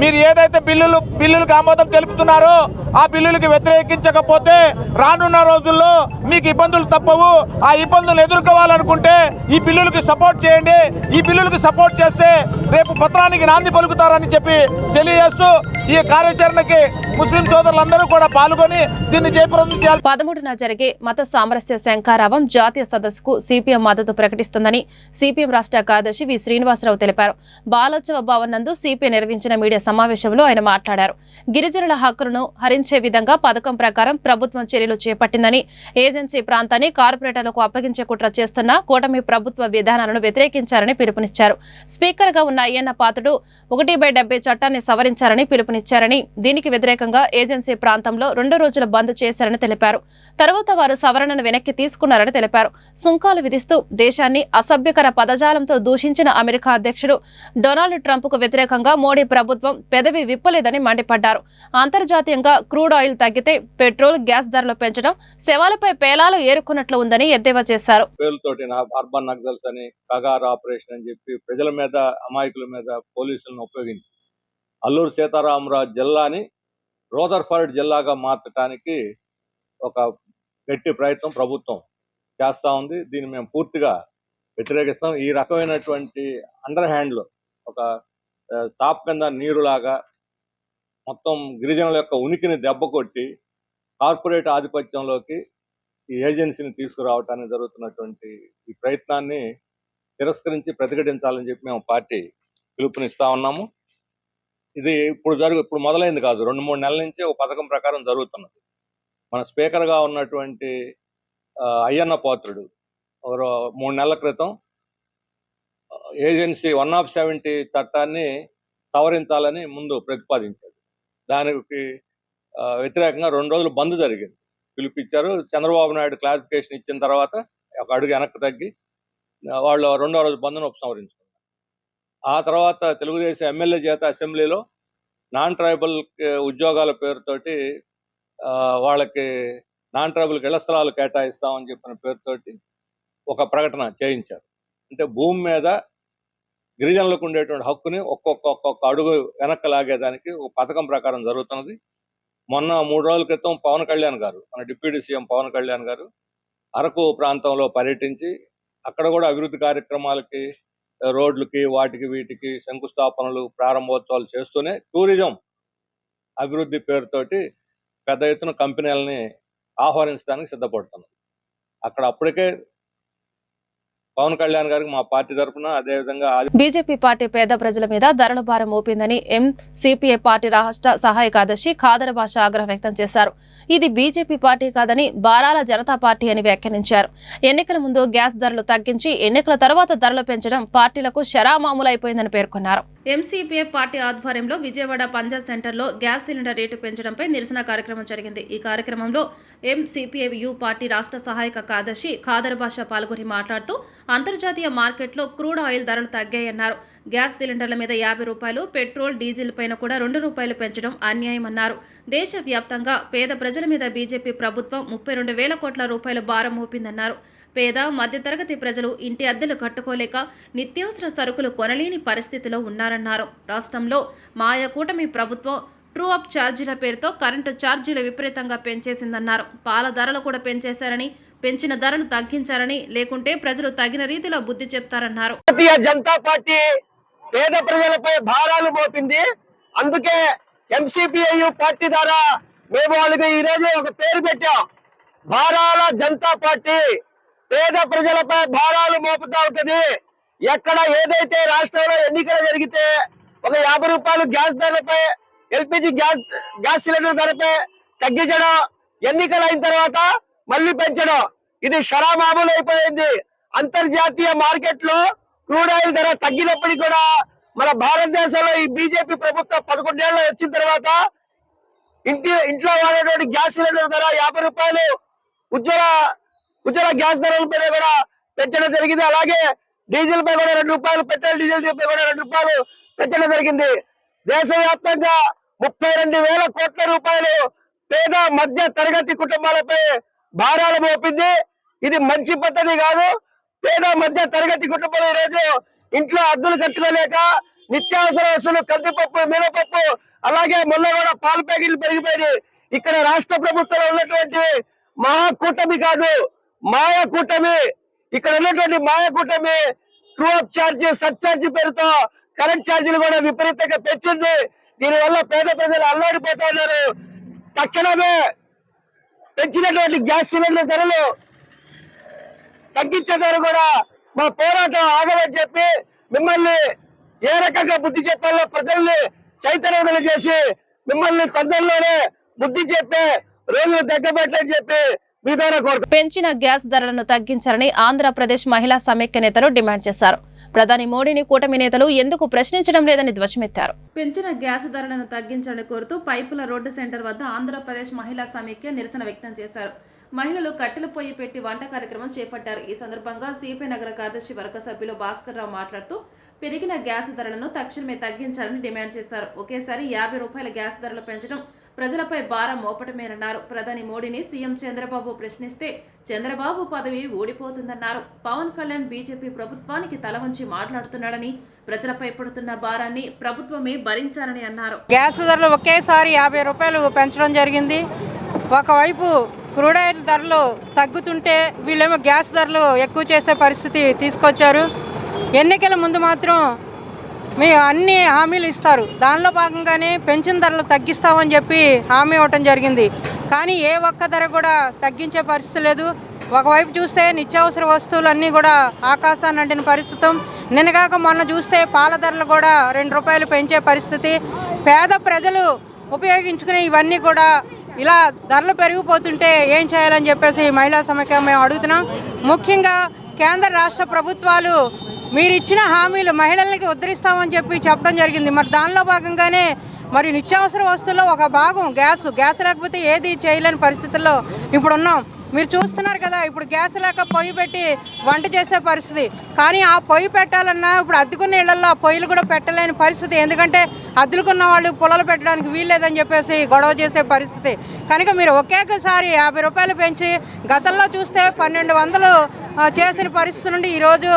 S5: మీరు ఏదైతే బిల్లులకు ఆమోదం తెలుపుతున్నారో ఆ బిల్లులకి వ్యతిరేకించకపోతే రానున్న రోజుల్లో మీకు ఇబ్బందులు తప్పవు. ఆ ఇబ్బందులు ఎదుర్కోవాలనుకుంటే ఈ బిల్లులకి సపోర్ట్ చేయండి. ఈ బిల్లులకి సపోర్ట్ చేస్తే రేపు పత్రానికి నాంది పలుకుతారని చెప్పి తెలియజేస్తూ ఈ కార్యాచరణకి ముస్లిం సోదరులందరూ కూడా పాల్గొని దీన్ని జయప్రదం చేయాలి.
S1: 13న జరిగే మత సామరస్య శంఖారావం జాతీయ సదస్సుకు సిపిఎం మద్దతు ప్రకటిస్తుందని సిపిఎం రాష్ట్ర కార్యదర్శి వి శ్రీనివాసరావు తెలిపారు. బాలోత్సవ భవన్ నందు సిపిఎం నిర్వహించిన మీడియా సమావేశంలో ఆయన మాట్లాడారు. గిరిజనుల హక్కులను హరించే విధంగా పథకం ప్రకారం ప్రభుత్వం చర్యలు చేపట్టిందని, ఏజెన్సీ ప్రాంతాన్ని కార్పొరేటర్లకు అప్పగించే కుట్ర చేస్తున్న కూటమి ప్రభుత్వ విధానాలను వ్యతిరేకించారని పిలుపునిచ్చారు. స్పీకర్ గా ఉన్న అయ్యన్న పాత్రుడు 1/70 చట్టాన్ని సవరించారని పిలుపు పిలుపునిచ్చారని, దీనికి వ్యతిరేకంగా ఏజెన్సీ ప్రాంతంలో 2 రోజుల బంద్ చేశారని తెలిపారు. తర్వాత వారు సవరణను వెనక్కి తీసుకున్నారని తెలిపారు. సుంకాలు విధిస్తూ దేశాన్ని అసభ్యకర పదజాలంతో దూషించిన అమెరికా అధ్యక్షుడు డొనాల్డ్ ట్రంప్కు వ్యతిరేకంగా మోడీ ప్రభుత్వం పెదవి విప్పలేదని మండిపడ్డారు. అంతర్జాతీయంగా క్రూడ్ ఆయిల్ తగ్గితే పెట్రోల్, గ్యాస్ ధరలు పెంచడం శవాలపై పేలాలు ఏరుకున్నట్లు ఉందని ఎద్దేవా చేశారు.
S7: పేర్లతోటి అర్బన్ నక్సల్స్ అని, కగార్ ఆపరేషన్ అని చెప్పి ప్రజల మీద, అమాయకుల మీద పోలీసులను ఉపయోగించి అల్లూరు సీతారామరాజు జిల్లాని రోదర్ఫర్డ్ జిల్లాగా మార్చడానికి ఒక గట్టి ప్రయత్నం ప్రభుత్వం చేస్తూ ఉంది. దీన్ని మేము పూర్తిగా వ్యతిరేకిస్తాం. ఈ రకమైనటువంటి అండర్ హ్యాండ్లో ఒక చాప్ కింద నీరులాగా మొత్తం గిరిజనుల యొక్క ఉనికిని దెబ్బ కొట్టి కార్పొరేట్ ఆధిపత్యంలోకి ఈ ఏజెన్సీని తీసుకురావడానికి జరుగుతున్నటువంటి ఈ ప్రయత్నాన్ని తిరస్కరించి ప్రతిఘటించాలని చెప్పి మేము పార్టీ పిలుపునిస్తా ఉన్నాము. ఇది ఇప్పుడు మొదలైంది కాదు, 2-3 నెలల నుంచి ఒక పథకం ప్రకారం జరుగుతున్నది. మన స్పీకర్గా ఉన్నటువంటి అయ్యన్న పాత్రుడు 3 నెలల క్రితం ఏజెన్సీ 170 చట్టాన్ని సవరించాలని ముందు ప్రతిపాదించాడు. దానికి వ్యతిరేకంగా 2 రోజులు బంద్ జరిగింది, పిలిపించారు. చంద్రబాబు నాయుడు క్లారిఫికేషన్ ఇచ్చిన తర్వాత ఒక అడుగు వెనక్కి తగ్గి వాళ్ళు 2వ రోజు బంద్ను ఉపసంహరించుకున్నారు. ఆ తర్వాత తెలుగుదేశం ఎమ్మెల్యే చేత అసెంబ్లీలో నాన్ ట్రైబల్ ఉద్యోగాల పేరుతోటి వాళ్ళకి నాన్ ట్రైబల్కి ఇళ్ల స్థలాలు కేటాయిస్తామని చెప్పిన పేరుతోటి ఒక ప్రకటన చేయించారు. అంటే భూమి మీద గిరిజనులకు ఉండేటువంటి హక్కుని ఒక్కొక్క అడుగు వెనక్కి లాగేదానికి ఒక పథకం ప్రకారం జరుగుతున్నది. మొన్న 3 రోజుల క్రితం పవన్ కళ్యాణ్ గారు, మన డిప్యూటీ సీఎం పవన్ కళ్యాణ్ గారు అరకు ప్రాంతంలో పర్యటించి అక్కడ కూడా అభివృద్ధి కార్యక్రమాలకి, రోడ్లకి, వాటికి వీటికి శంకుస్థాపనలు, ప్రారంభోత్సవాలు చేస్తూనే టూరిజం అభివృద్ధి పేరుతోటి పెద్ద ఎత్తున కంపెనీలని ఆహ్వానించడానికి సిద్ధపడుతున్నారు. అక్కడ అప్పటికే పవన్ కళ్యాణ్ గారికి మా పార్టీ తరఫున, అదేవిధంగా
S1: బీజేపీ పార్టీ పేద ప్రజల మీద ధరల భారం మోపిందని ఎంసీపీఐ పార్టీ రాష్ట్ర సహాయ కార్యదర్శి ఖాదర్ బాషా ఆగ్రహం వ్యక్తం చేశారు. ఇది బీజేపీ పార్టీ కాదని బారాల జనతా పార్టీ అని వ్యాఖ్యానించారు. ఎన్నికల ముందు గ్యాస్ ధరలు తగ్గించి ఎన్నికల తర్వాత ధరలు పెంచడం పార్టీలకు షరామామూలైపోయిందని పేర్కొన్నారు. ఎంసీపీఐ పార్టీ ఆధ్వర్యంలో విజయవాడ పంజాబ్ సెంటర్లో గ్యాస్ సిలిండర్ రేటు పెంచడంపై నిరసన కార్యక్రమం జరిగింది. ఈ కార్యక్రమంలో ఎంసీపీఐ పార్టీ రాష్ట్ర సహాయక కార్యదర్శి ఖాదర్ బాషా పాల్గొని మాట్లాడుతూ అంతర్జాతీయ మార్కెట్లో క్రూడ్ ఆయిల్ ధరలు తగ్గాయన్నారు. గ్యాస్ సిలిండర్ల మీద 50 రూపాయలు, పెట్రోల్, డీజిల్ పైన కూడా 2 రూపాయలు పెంచడం అన్యాయమన్నారు. దేశవ్యాప్తంగా పేద ప్రజల మీద బీజేపీ ప్రభుత్వం 32,000 కోట్ల రూపాయల భారం మోపిందన్నారు. పేద, మధ్యతరగతి ప్రజలు ఇంటి అద్దెలు కట్టుకోలేక నిత్యావసర సరుకులు కొనలేని పరిస్థితిలో ఉన్నారన్నారు. రాష్ట్రంలో మాయా కూటమి ప్రభుత్వం ట్రూ అప్ ఛార్జీల పేరుతో కరెంటు ఛార్జీలు విపరీతంగా పెంచేసిందన్నారు. పాల ధరలు కూడా పెంచేశారని, పెంచిన ధరలు తగ్గించారని, లేకుంటే ప్రజలు తగిన రీతిలో బుద్ధి చెప్తారన్నారు.
S5: భారతీయ జనతా పార్టీ పేద ప్రజలపై భారాలు మోపింది. అందుకే ఎంసీపీఐ పార్టీ ద్వారా మేము వాళ్ళకి ఈ రోజు ఒక పేరు పెట్టాం, భారాల జనతా పార్టీ. పేద ప్రజలపై భారాలు మోపుతా ఉంటది. ఎక్కడ ఏదైతే రాష్ట్రంలో ఎన్నికలు జరిగితే ఒక 50 రూపాయలు గ్యాస్ ధరలపై, ఎల్పిజి గ్యాస్ సిలిండర్ ధరపై తగ్గించడం, ఎన్నికలు అయిన తర్వాత మళ్ళీ పెంచడం, ఇది షరామామూలు అయిపోయింది. అంతర్జాతీయ మార్కెట్ లో క్రూడ్ ఆయిల్ ధర తగ్గినప్పటికీ కూడా మన భారతదేశంలో ఈ బీజేపీ ప్రభుత్వం 11 ఏళ్ళు వచ్చిన తర్వాత ఇంట్లో వాడేటువంటి గ్యాస్ సిలిండర్ ధర 50 రూపాయలు, ఉజ్వల గ్యాస్ ధరల పైన కూడా పెంచడం జరిగింది. అలాగే డీజిల్ పై కూడా 2 రూపాయలు, పెట్రోల్ డీజిల్ పై కూడా 2 రూపాయలు పెంచడం జరిగింది. దేశవ్యాప్తంగా 32,000 కోట్ల రూపాయలు పేద మధ్య తరగతి కుటుంబాలపై భారాలు మోపింది. ఇది మంచి పద్ధతి కాదు. పేద మధ్య తరగతి కుటుంబాలు ఈరోజు ఇంట్లో అద్దెలు కట్టుకోలేక నిత్యావసర వస్తువులు, కందిపప్పు, మినపప్పు, అలాగే మొన్న కూడా పాల ప్యాకెట్లు పెరిగిపోయి ఇక్కడ రాష్ట్ర ప్రభుత్వంలో ఉన్నటువంటి మహాకూటమి కాదు, మాయా కూటమి, ఇక్కడ ఉన్నటువంటి మాయా కూటమి true up charge, sub charge పేరుతో కరెంట్ ఛార్జీలు కూడా విపరీతంగా పెంచింది. దీనివల్ల పేద ప్రజలు అల్లాడిపోతా ఉన్నారు. తక్షణమే పెంచినటువంటి గ్యాస్ సిలిండర్ ధరలు తగ్గించేదారు కూడా మా పోరాటం ఆగమని చెప్పి మిమ్మల్ని ఏ రకంగా బుద్ధి చెప్పాలో ప్రజల్ని చైతన్యవంతులు చేసి మిమ్మల్ని తొందరలోనే బుద్ధి చెప్పే రోజులు దగ్గబెట్టని చెప్పి
S1: పెంచిన గ్యాస్ ధరలను తగ్గించాలని ఆంధ్రప్రదేశ్ మహిళా సమైక్య నేతలు డిమాండ్ చేశారు. ప్రధాని మోడీని కూటమి నేతలు ఎందుకు ప్రశ్నించడం లేదని ధ్వజమెత్తారు.
S2: పెంచిన గ్యాస్ ధరలను తగ్గించాలని కోరుతూ పైపుల రోడ్డు సెంటర్ వద్ద ఆంధ్రప్రదేశ్ మహిళా సమైక్య నిరసన వ్యక్తం చేశారు. మహిళలు కట్టెల పొయ్యి పెట్టి వంట కార్యక్రమం చేపట్టారు. ఈ సందర్భంగా సిపి నగర కార్యదర్శి వర్గ సభ్యులు భాస్కర్ రావు మాట్లాడుతూ పెరిగిన గ్యాస్ ధరలను తక్షణమే తగ్గించాలని డిమాండ్ చేశారు. ఒకేసారి 50 రూపాయల గ్యాస్ ధరలు పెంచడం ప్రజలపై భారం మోపటమేనన్నారు. ప్రధాని మోడీని సీఎం చంద్రబాబు ప్రశ్నిస్తే చంద్రబాబు పదవి ఊడిపోతుందన్నారు. పవన్ కళ్యాణ్ బీజేపీ ప్రభుత్వానికి తల వంచి మాట్లాడుతున్నాడని, ప్రజలపై పడుతున్న భారాన్ని ప్రభుత్వమే భరించాలని అన్నారు.
S10: గ్యాస్ ధరలు ఒకేసారి 50 రూపాయలు పెంచడం జరిగింది. ఒకవైపు క్రూడ్ ఆయిల్ ధరలు తగ్గుతుంటే వీళ్ళేమో గ్యాస్ ధరలు ఎక్కువ చేసే పరిస్థితి తీసుకొచ్చారు. ఎన్నికల ముందు మాత్రం మేము అన్ని హామీలు ఇస్తారు, దానిలో భాగంగానే పెంచిన ధరలు తగ్గిస్తామని చెప్పి హామీ ఇవ్వటం జరిగింది. కానీ ఏ ఒక్క ధర కూడా తగ్గించే పరిస్థితి లేదు. ఒకవైపు చూస్తే నిత్యావసర వస్తువులన్నీ కూడా ఆకాశాన్ని అంటిన పరిస్థితి. నిన్నగాక మొన్న చూస్తే పాల ధరలు కూడా 2 రూపాయలు పెంచే పరిస్థితి. పేద ప్రజలు ఉపయోగించుకునే ఇవన్నీ కూడా ఇలా ధరలు పెరిగిపోతుంటే ఏం చేయాలని చెప్పేసి మహిళా సమైక్య మేము అడుగుతున్నాం. ముఖ్యంగా కేంద్ర రాష్ట్ర ప్రభుత్వాలు మీరు ఇచ్చిన హామీలు మహిళలకి ఉద్ధరిస్తామని చెప్పి చెప్పడం జరిగింది. మరి దానిలో భాగంగానే మరి నిత్యావసర వస్తువుల్లో ఒక భాగం గ్యాస్ లేకపోతే ఏది చేయలేని పరిస్థితుల్లో ఇప్పుడు ఉన్నాం. మీరు చూస్తున్నారు కదా, ఇప్పుడు గ్యాస్ లేక పొయ్యి పెట్టి వంట చేసే పరిస్థితి. కానీ ఆ పొయ్యి పెట్టాలన్నా ఇప్పుడు అద్దెకున్న ఇళ్లలో ఆ పొయ్యిలు కూడా పెట్టలేని పరిస్థితి. ఎందుకంటే అద్దెకున్న వాళ్ళు పొలాలు పెట్టడానికి వీల్లేదని చెప్పేసి గొడవ చేసే పరిస్థితి. కనుక మీరు ఒకేసారి 50 రూపాయలు పెంచి గతంలో చూస్తే 1200 చేసిన పరిస్థితి నుండి ఈరోజు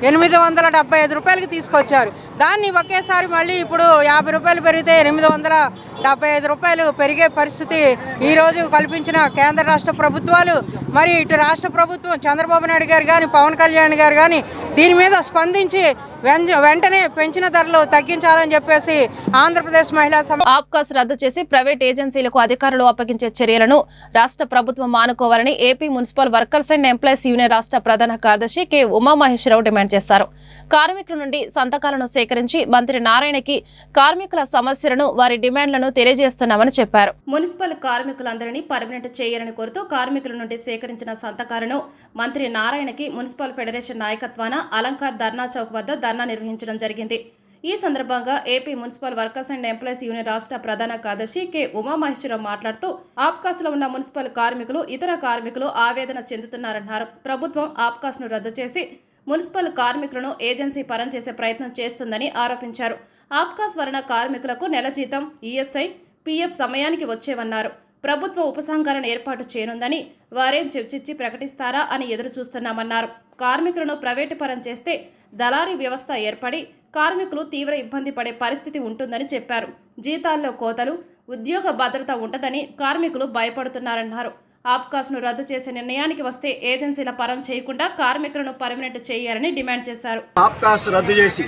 S10: 875 రూపాయలకి తీసుకొచ్చారు. దాన్ని ఒకేసారి మళ్ళీ ఇప్పుడు 50 రూపాయలు పెరిగితే 875 రూపాయలు పెరిగే పరిస్థితి ఈరోజు కల్పించిన కేంద్ర రాష్ట్ర ప్రభుత్వాలు. మరి ఇటు రాష్ట్ర ప్రభుత్వం చంద్రబాబు నాయుడు గారు కానీ పవన్ కళ్యాణ్ గారు కానీ దీని మీద స్పందించి వెంటనే పెంచిన ధరలు తగ్గించాలని చెప్పేసి ఆంధ్రప్రదేశ్ మహిళా
S1: ఆబ్కాస్ రద్దు చేసి ప్రైవేట్ ఏజెన్సీలకు అధికారులు అప్పగించే చర్యలను రాష్ట్ర ప్రభుత్వం మానుకోవాలని AP municipal workers and employees union రాష్ట్ర ప్రధాన కార్యదర్శి కె ఉమామహేశ్వరరావు డిమాండ్ చేశారు. కార్మికుల నుండి సంతకాలను సేకరించి మంత్రి నారాయణకి కార్మికుల సమస్యలను, వారి డిమాండ్లను తెలియజేస్తున్నామని చెప్పారు.
S2: మున్సిపల్ కార్మికులందరినీ పర్మనెంట్ చేయాలని కోరుతూ కార్మికుల నుండి సేకరించిన సంతకాలను మంత్రి నారాయణకి మున్సిపల్ ఫెడరేషన్ నాయకత్వాన అలంకార్ ధర్నా చౌక్ వద్ద ధర్నా నిర్వహించడం జరిగింది. ఈ సందర్భంగా AP municipal workers and employees union రాష్ట్ర ప్రధాన కార్యదర్శి కె ఉమామహేశ్వరరావు మాట్లాడుతూ ఆబ్కాస్లో ఉన్న మున్సిపల్ కార్మికులు, ఇతర కార్మికులు ఆవేదన చెందుతున్నారన్నారు. ప్రభుత్వం ఆబ్కాస్ను రద్దు చేసి మున్సిపల్ కార్మికులను ఏజెన్సీ పరం చేసే ప్రయత్నం చేస్తుందని ఆరోపించారు. ఆబ్కాస్ వలన కార్మికులకు నెల జీతం, ఈఎస్ఐ, పీఎఫ్ సమయానికి వచ్చేవన్నారు. ప్రభుత్వ ఉపసంఘాలను ఏర్పాటు చేయనుందని, వారేం చిచ్చి ప్రకటిస్తారా అని ఎదురు చూస్తున్నామన్నారు. కార్మికులను ప్రైవేటు పరం చేస్తే దళారీ వ్యవస్థ ఏర్పడి కార్మికులు తీవ్ర ఇబ్బంది పడే పరిస్థితి ఉంటుందని చెప్పారు. జీతాల్లో కోతలు, ఉద్యోగ భద్రత ఉండదని కార్మికులు భయపడుతున్నారన్నారు. ఆబ్కాస్ను రద్దు చేసే నిర్ణయానికి వస్తే ఏజెన్సీల పరం చేయకుండా కార్మికులను పర్మనెంట్ చేయాలని డిమాండ్ చేశారు.
S11: ఆబ్కాస్ రద్దు చేసి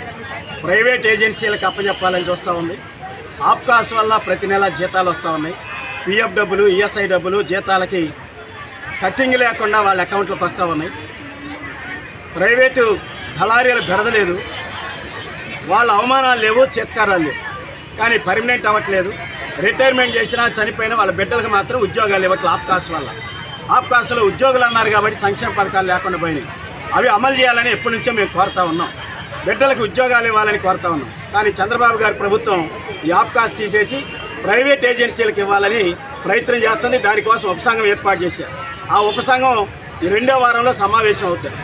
S11: ప్రైవేట్ ఏజెన్సీలకు అప్పచెప్పాలని చూస్తూ ఉంది. ఆబ్కాస్ వల్ల ప్రతి నెల జీతాలు వస్తూ ఉన్నాయి. పిఎఫ్ డబ్బులు, ఈఎస్ఐ డబ్బులు జీతాలకి కట్టింగ్ లేకుండా వాళ్ళ అకౌంట్లకు వస్తూ ఉన్నాయి. ప్రైవేటు దళారీలు బెడదలేదు, వాళ్ళ అవమానాలు లేవు, చేత్కారాలు లేవు. కానీ పర్మనెంట్ అవ్వట్లేదు. రిటైర్మెంట్ చేసినా చనిపోయినా వాళ్ళ బిడ్డలకు మాత్రం ఉద్యోగాలు ఇవ్వట్లేదు. ఆబ్కాస్ వల్ల ఆబ్కాస్లో ఉద్యోగులు అన్నారు కాబట్టి సంక్షేమ పథకాలు లేకుండా పోయినాయి. అవి అమలు చేయాలని ఎప్పటి నుంచో మేము కోరుతా ఉన్నాం. బిడ్డలకు ఉద్యోగాలు ఇవ్వాలని కోరుతా ఉన్నాం. కానీ చంద్రబాబు గారి ప్రభుత్వం ఈ ఆబ్కాస్ తీసేసి ప్రైవేట్ ఏజెన్సీలకు ఇవ్వాలని ప్రయత్నం చేస్తుంది. దానికోసం ఉపసంఘం ఏర్పాటు చేశారు. ఆ ఉపసంఘం ఈ 2వ వారంలో సమావేశం అవుతుంది.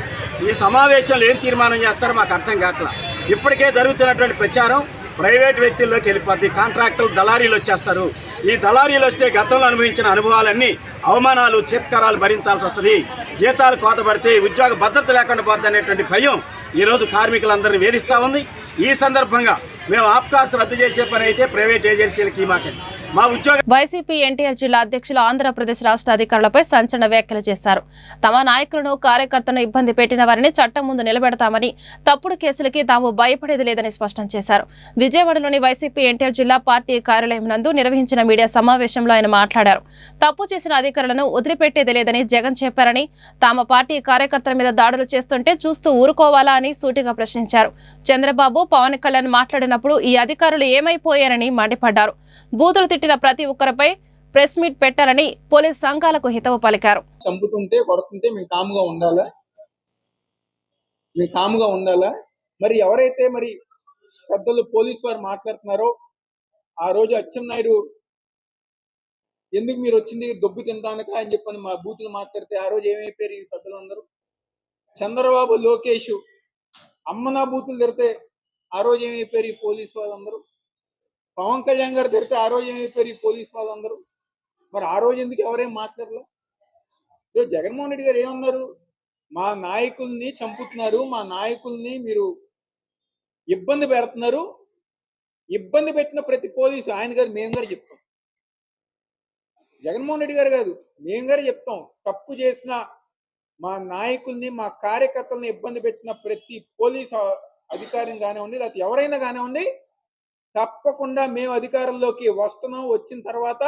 S11: ఈ సమావేశంలో ఏం తీర్మానం చేస్తారో మాకు అర్థం కావట్లా. ఇప్పటికే జరుగుతున్నటువంటి ప్రచారం ప్రైవేట్ వ్యక్తుల్లోకి వెళ్ళిపోద్ది. కాంట్రాక్టులు, దళారీలు వచ్చేస్తారు. ఈ దళారీలు వస్తే గతంలో అనుభవించిన అనుభవాలన్నీ, అవమానాలు, చేత్కారాలు భరించాల్సి వస్తుంది. జీతాలు కోతపడితే ఉద్యోగ భద్రత లేకుండా పోద్ది అనేటువంటి భయం ఈరోజు కార్మికులందరినీ వేధిస్తూ ఉంది. ఈ సందర్భంగా మేము ఆబ్కాస్ రద్దు చేసే పని అయితే ప్రైవేట్ ఏజెన్సీలకి మాకండి మా ఉద్యోగ
S1: వైసీపీ ఎన్టీఆర్ జిల్లా అధ్యక్షులు ఆంధ్రప్రదేశ్ రాష్ట్ర అధికారులపై సంచలన వ్యాఖ్యలు చేశారు. తమ నాయకులను, కార్యకర్తలను ఇబ్బంది పెట్టిన వారిని చట్టం ముందు నిలబెడతామని, తప్పుడు కేసులకి తాము భయపడేది లేదని స్పష్టం చేశారు. విజయవాడలోని వైసీపీ ఎన్టీఆర్ జిల్లా పార్టీ కార్యాలయం నందు నిర్వహించిన మీడియా సమావేశంలో ఆయన మాట్లాడారు. తప్పు చేసిన అధికారులను వదిలిపెట్టేది లేదని జగన్ చెప్పారని, తమ పార్టీ కార్యకర్తల మీద దాడులు చేస్తుంటే చూస్తూ ఊరుకోవాలా అని సూటిగా ప్రశ్నించారు. చంద్రబాబు, పవన్ కళ్యాణ్ మాట్లాడినప్పుడు ఈ అధికారులు ఏమైపోయారని మండిపడ్డారు. బూతులు తిట్టిన ప్రతి ఒక్కరిపై ప్రెస్ మీట్ పెట్టాలని పోలీస్ సంఘాలకు హితవు పలికారు.
S6: చంపుతుంటే, కొడుతుంటే మేము కాముగా ఉండాలా? మరి ఎవరైతే మరి పెద్దలు పోలీసు వారు మాట్లాడుతున్నారో, ఆ రోజు అచ్చెన్నాయుడు ఎందుకు మీరు వచ్చింది దొబ్బు తినడానిక అని చెప్పని మా బూతులు మాట్లాడితే ఆ రోజు ఏమైపోయారు ఈ పెద్దలందరూ? చంద్రబాబు, లోకేష్ అమ్మనా బూతులు తిడితే ఆ రోజు ఏమైపోయారు ఈ పోలీసు వాళ్ళందరూ? పవన్ కళ్యాణ్ గారు తిడితే ఆ రోజు ఏమైపోయారు ఈ పోలీసు వాళ్ళందరూ? మరి ఆ రోజు ఎందుకు ఎవరేం మాట్లాడలే? ఈరోజు జగన్మోహన్ రెడ్డి గారు ఏమన్నారు? మా నాయకుల్ని చంపుతున్నారు, మా నాయకుల్ని మీరు ఇబ్బంది పెడుతున్నారు. ఇబ్బంది పెట్టిన ప్రతి పోలీసు ఆయన గారు మేము గారు చెప్తాం. జగన్మోహన్ రెడ్డి గారు కాదు, మేము గారు చెప్తాం. తప్పు చేసిన మా నాయకుల్ని, మా కార్యకర్తల్ని ఇబ్బంది పెట్టిన ప్రతి పోలీసు అధికారిని కానివ్వండి, లేకపోతే ఎవరైనా కానివ్వండి, తప్పకుండా మేము అధికారంలోకి వస్తున్నాం. వచ్చిన తర్వాత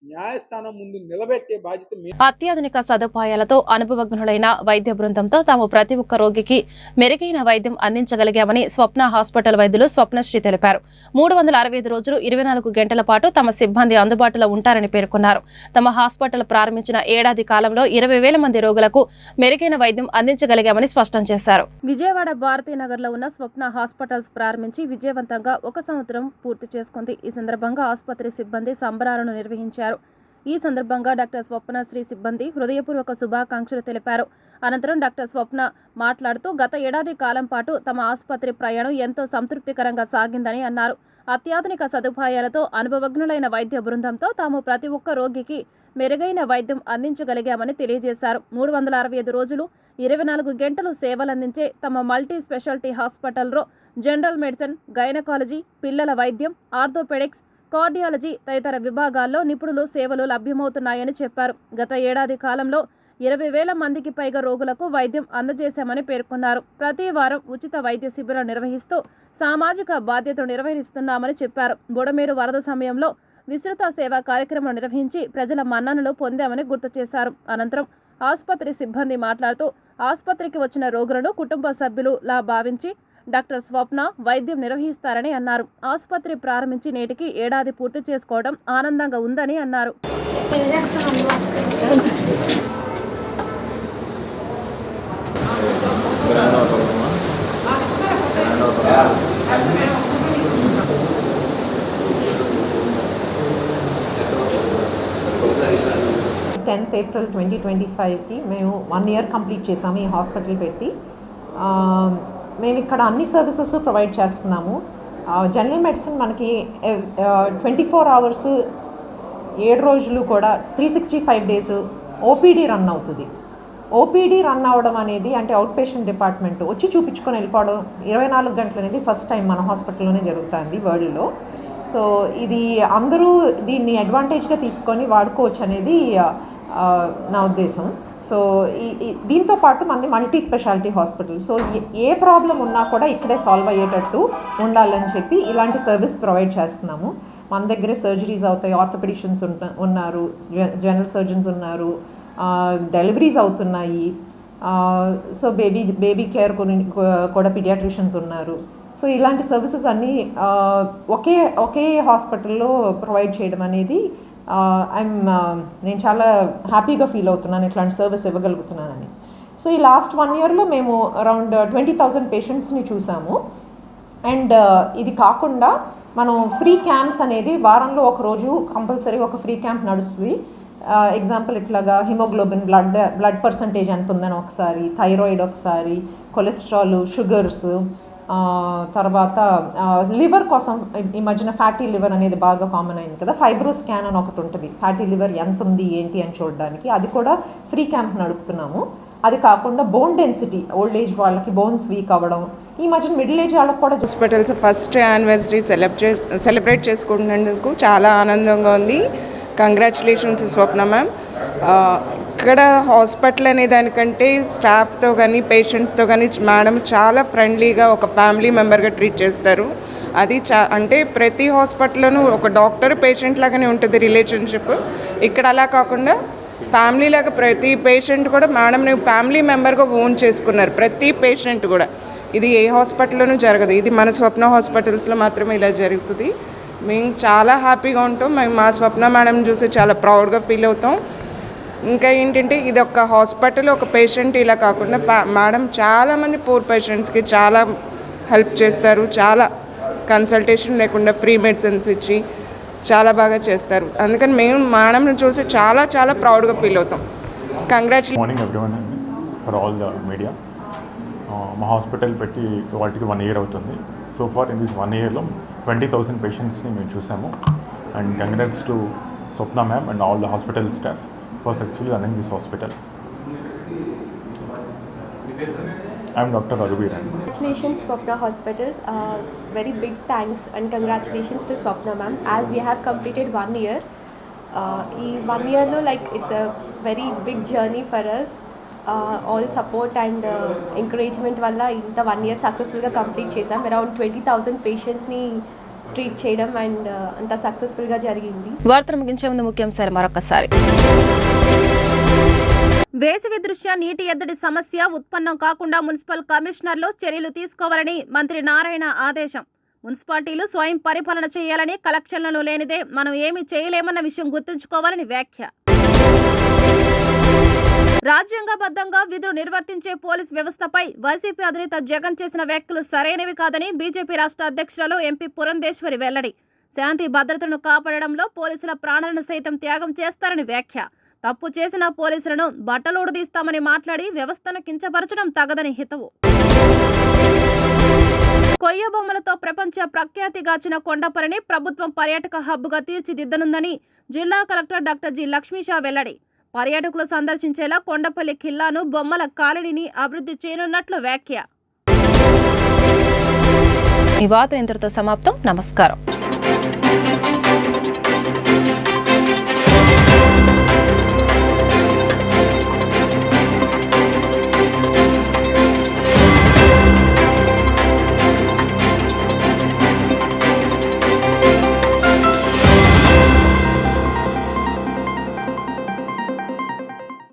S6: న్యాయస్థానం ముందు నిలబెట్టే బాధ్యత
S1: అత్యాధునిక సదుపాయాలతో అనుభవజ్ఞులైన వైద్య బృందంతో తాము ప్రతి ఒక్క రోగికి మెరుగైన వైద్యం అందించగలిగామని స్వప్న హాస్పిటల్ వైద్యులు స్వప్నశ్రీ తెలిపారు. 365 రోజులు 24 గంటల పాటు తమ సిబ్బంది అందుబాటులో ఉంటారని పేర్కొన్నారు. తమ హాస్పిటల్ ప్రారంభించిన ఏడాది కాలంలో 20,000 మంది రోగులకు మెరుగైన వైద్యం అందించగలిగామని స్పష్టం చేశారు.
S2: విజయవాడ భారతీనగర్లో ఉన్న స్వప్న హాస్పిటల్స్ ప్రారంభించి విజయవంతంగా 1 సంవత్సరం పూర్తి చేసుకుంది. ఈ సందర్భంగా ఆసుపత్రి సిబ్బంది సంబరాలను నిర్వహించారు. ఈ సందర్భంగా డాక్టర్ స్వప్నశ్రీ సిబ్బంది హృదయపూర్వక శుభాకాంక్షలు తెలిపారు. అనంతరం డాక్టర్ స్వప్న మాట్లాడుతూ గత ఏడాది కాలం పాటు తమ ఆసుపత్రి ప్రయాణం ఎంతో సంతృప్తికరంగా సాగిందని అన్నారు. అత్యాధునిక సదుపాయాలతో అనుభవజ్ఞులైన వైద్య బృందంతో తాము ప్రతి ఒక్క రోగికి మెరుగైన వైద్యం అందించగలిగామని తెలియజేశారు. 365 రోజులు 24 గంటలు సేవలందించే తమ మల్టీ స్పెషాలిటీ హాస్పిటల్లో జనరల్ మెడిసిన్, గైనకాలజీ, పిల్లల వైద్యం, ఆర్థోపెడిక్స్, కార్డియాలజీ తదితర విభాగాల్లో నిపుణులు సేవలు లభ్యమవుతున్నాయని చెప్పారు. గత ఏడాది కాలంలో 20,000 మందికి పైగా రోగులకు వైద్యం అందజేశామని పేర్కొన్నారు. ప్రతి వారం ఉచిత వైద్య శిబిరం నిర్వహిస్తూ సామాజిక బాధ్యతను నిర్వహిస్తున్నామని చెప్పారు. బుడమేరు వరద సమయంలో విస్తృత సేవా కార్యక్రమం నిర్వహించి ప్రజల మన్ననలు పొందామని గుర్తు చేశారు. అనంతరం ఆసుపత్రి సిబ్బంది మాట్లాడుతూ ఆసుపత్రికి వచ్చిన రోగులను కుటుంబ సభ్యులులా భావించి డాక్టర్ స్వప్న వైద్యం నిర్వహిస్తారని అన్నారు. ఆసుపత్రి ప్రారంభించి నేటికి ఏడాది పూర్తి చేసుకోవడం ఆనందంగా ఉందని అన్నారు.
S12: April 10, 2025కి మేము 1 year కంప్లీట్ చేసాము ఈ హాస్పిటల్ పెట్టి. మేము ఇక్కడ అన్ని సర్వీసెస్ ప్రొవైడ్ చేస్తున్నాము. జనరల్ మెడిసిన్ మనకి 24 hours 7 రోజులు కూడా 365 days ఓపీడీ రన్ అవుతుంది. ఓపీడీ రన్ అవ్వడం అనేది అంటే అవుట్ పేషెంట్ డిపార్ట్మెంట్ వచ్చి చూపించుకొని వెళ్ళిపోవడం 24 గంటలు అనేది ఫస్ట్ టైం మన హాస్పిటల్లోనే జరుగుతుంది వరల్డ్లో. సో ఇది అందరూ దీన్ని అడ్వాంటేజ్గా తీసుకొని వాడుకోవచ్చు అనేది నా ఉద్దేశం. సో దీంతో పాటు మనది మల్టీ స్పెషాలిటీ హాస్పిటల్. సో ఏ ప్రాబ్లం ఉన్నా కూడా ఇక్కడే సాల్వ్ అయ్యేటట్టు ఉండాలని చెప్పి ఇలాంటి సర్వీస్ ప్రొవైడ్ చేస్తున్నాము. మన దగ్గరే సర్జరీస్ అవుతాయి, ఆర్థోపెడిషియన్స్ ఉన్నారు, జనరల్ సర్జన్స్ ఉన్నారు, డెలివరీస్ అవుతున్నాయి. సో బేబీ కేర్ కూడా పీడియాట్రిషియన్స్ ఉన్నారు. సో ఇలాంటి సర్వీసెస్ అన్నీ ఒకే హాస్పిటల్లో ప్రొవైడ్ చేయడం అనేది నేను చాలా హ్యాపీగా ఫీల్ అవుతున్నాను ఇట్లాంటి సర్వీస్ ఇవ్వగలుగుతున్నానని. సో ఈ లాస్ట్ 1 yearలో మేము అరౌండ్ 20,000 పేషెంట్స్ని చూసాము. అండ్ ఇది కాకుండా మనం ఫ్రీ క్యాంప్స్ అనేది వారంలో ఒక రోజు కంపల్సరీ ఒక ఫ్రీ క్యాంప్ నడుస్తుంది. ఎగ్జాంపుల్ ఇట్లాగా హిమోగ్లోబిన్ బ్లడ్ పర్సంటేజ్ ఎంత ఉందని ఒకసారి, థైరాయిడ్ ఒకసారి, కొలెస్ట్రాల్, షుగర్స్, తర్వాత లివర్ కోసం ఈ మధ్యన ఫ్యాటీ లివర్ అనేది బాగా కామన్ అయింది కదా, ఫైబ్రో స్కాన్ అని ఒకటి ఉంటుంది, ఫ్యాటీ లివర్ ఎంత ఉంది ఏంటి అని చూడడానికి. అది కూడా ఫ్రీ క్యాంప్ నడుపుతున్నాము. అది కాకుండా బోన్ డెన్సిటీ, ఓల్డ్ ఏజ్ వాళ్ళకి బోన్స్ వీక్ అవ్వడం, ఈ మధ్యన మిడిల్ ఏజ్ వాళ్ళకి కూడా
S13: హాస్పిటల్స్ ఫస్ట్ యానివర్సరీ సెలబ్రేట్ చేసుకుంటున్నందుకు చాలా ఆనందంగా ఉంది. కంగ్రాచులేషన్స్ స్వప్న మ్యామ్. ఇక్కడ హాస్పిటల్ అనే దానికంటే స్టాఫ్తో కానీ పేషెంట్స్తో కానీ మేడం చాలా ఫ్రెండ్లీగా ఒక ఫ్యామిలీ మెంబర్గా ట్రీట్ చేస్తారు. అది అంటే ప్రతి హాస్పిటల్లోనూ ఒక డాక్టర్ పేషెంట్ లాగానే ఉంటుంది రిలేషన్షిప్. ఇక్కడ అలా కాకుండా ఫ్యామిలీ లాగా ప్రతి పేషెంట్ కూడా మేడంని ఫ్యామిలీ మెంబర్గా ఓన్ చేసుకున్నారు. ప్రతి పేషెంట్ కూడా. ఇది ఏ హాస్పిటల్లోనూ జరగదు, ఇది మన స్వప్న హాస్పిటల్స్లో మాత్రమే ఇలా జరుగుతుంది. మేము చాలా హ్యాపీగా ఉంటాం. మేము మా స్వప్న మేడం చూసి చాలా ప్రౌడ్గా ఫీల్ అవుతాం. ఇంకా ఏంటంటే ఇది ఒక హాస్పిటల్, ఒక పేషెంట్ ఇలా కాకుండా మేడం చాలామంది పూర్ పేషెంట్స్కి చాలా హెల్ప్ చేస్తారు. చాలా కన్సల్టేషన్ లేకుండా ఫ్రీ మెడిసిన్స్ ఇచ్చి చాలా బాగా చేస్తారు. అందుకని మేము మేడంను చూసి చాలా చాలా ప్రౌడ్గా ఫీల్ అవుతాం. కంగ్రాచులేషన్.
S14: మార్నింగ్ ఎవ్రీవన్ అండి, ఫర్ ఆల్ ద మీడియా. మా హాస్పిటల్ పెట్టి వాటికి 1 year అవుతుంది. సో ఫార్ ఇన్ దిస్ 1 yearలో 20,000 పేషెంట్స్ని మేము చూసాము. And congrats to Swapna ma'am and all the hospital staff for successfully running this hospital. I'm Dr. Raghuveer.
S15: Congratulations Swapna Hospitals. Very big thanks and congratulations to Swapna ma'am as we have completed 1 year. Ee 1 year lo like it's a very big journey for us. All support and encouragement valla inta 1 year successful ga complete chesam. Around 20,000 patients ni treat cheyadam and anta successful ga jarigindi.
S1: వార్తలు ముగించే ముందు ముఖ్యాంశాలు మరొకసారి.
S2: వేసవి దృష్ట్యా నీటి ఎద్దడి సమస్య ఉత్పన్నం కాకుండా మున్సిపల్ కమిషనర్లు చర్యలు తీసుకోవాలని మంత్రి నారాయణ ఆదేశం. మున్సిపాలిటీలు స్వయం పరిపాలన చేయాలని, కలెక్షన్లను లేనిదే మనం ఏమీ చేయలేమన్న విషయం గుర్తుంచుకోవాలని వ్యాఖ్య. రాజ్యాంగబద్ధంగా విధులు నిర్వర్తించే పోలీస్ వ్యవస్థపై వైసీపీ అధినేత జగన్ చేసిన వ్యాఖ్యలు సరైనవి కాదని బీజేపీ రాష్ట్ర అధ్యక్షురాలు ఎంపీ పురంధేశ్వరి వెల్లడి. శాంతి భద్రతను కాపాడడంలో పోలీసుల ప్రాణాలను సైతం త్యాగం చేస్తారని వ్యాఖ్య. తప్పు చేసిన పోలీసులను బట్టలోడదీస్తామని మాట్లాడి వ్యవస్థను కించపరచడం తగదని హితవు. కొయ్య బొమ్మలతో ప్రపంచ ప్రఖ్యాతిగాచిన కొండపల్లిని ప్రభుత్వం పర్యాటక హబ్గా తీర్చిదిద్దనుందని జిల్లా కలెక్టర్ డాక్టర్ జి లక్ష్మీషా వెల్లడి. పర్యాటకులు సందర్శించేలా కొండపల్లి ఖిల్లాను, బొమ్మల కాలనీని అభివృద్ధి చేయనున్నట్లు వ్యాఖ్య.
S1: ఈ వార్త ఇంతటితో సమాప్తం. నమస్కారం.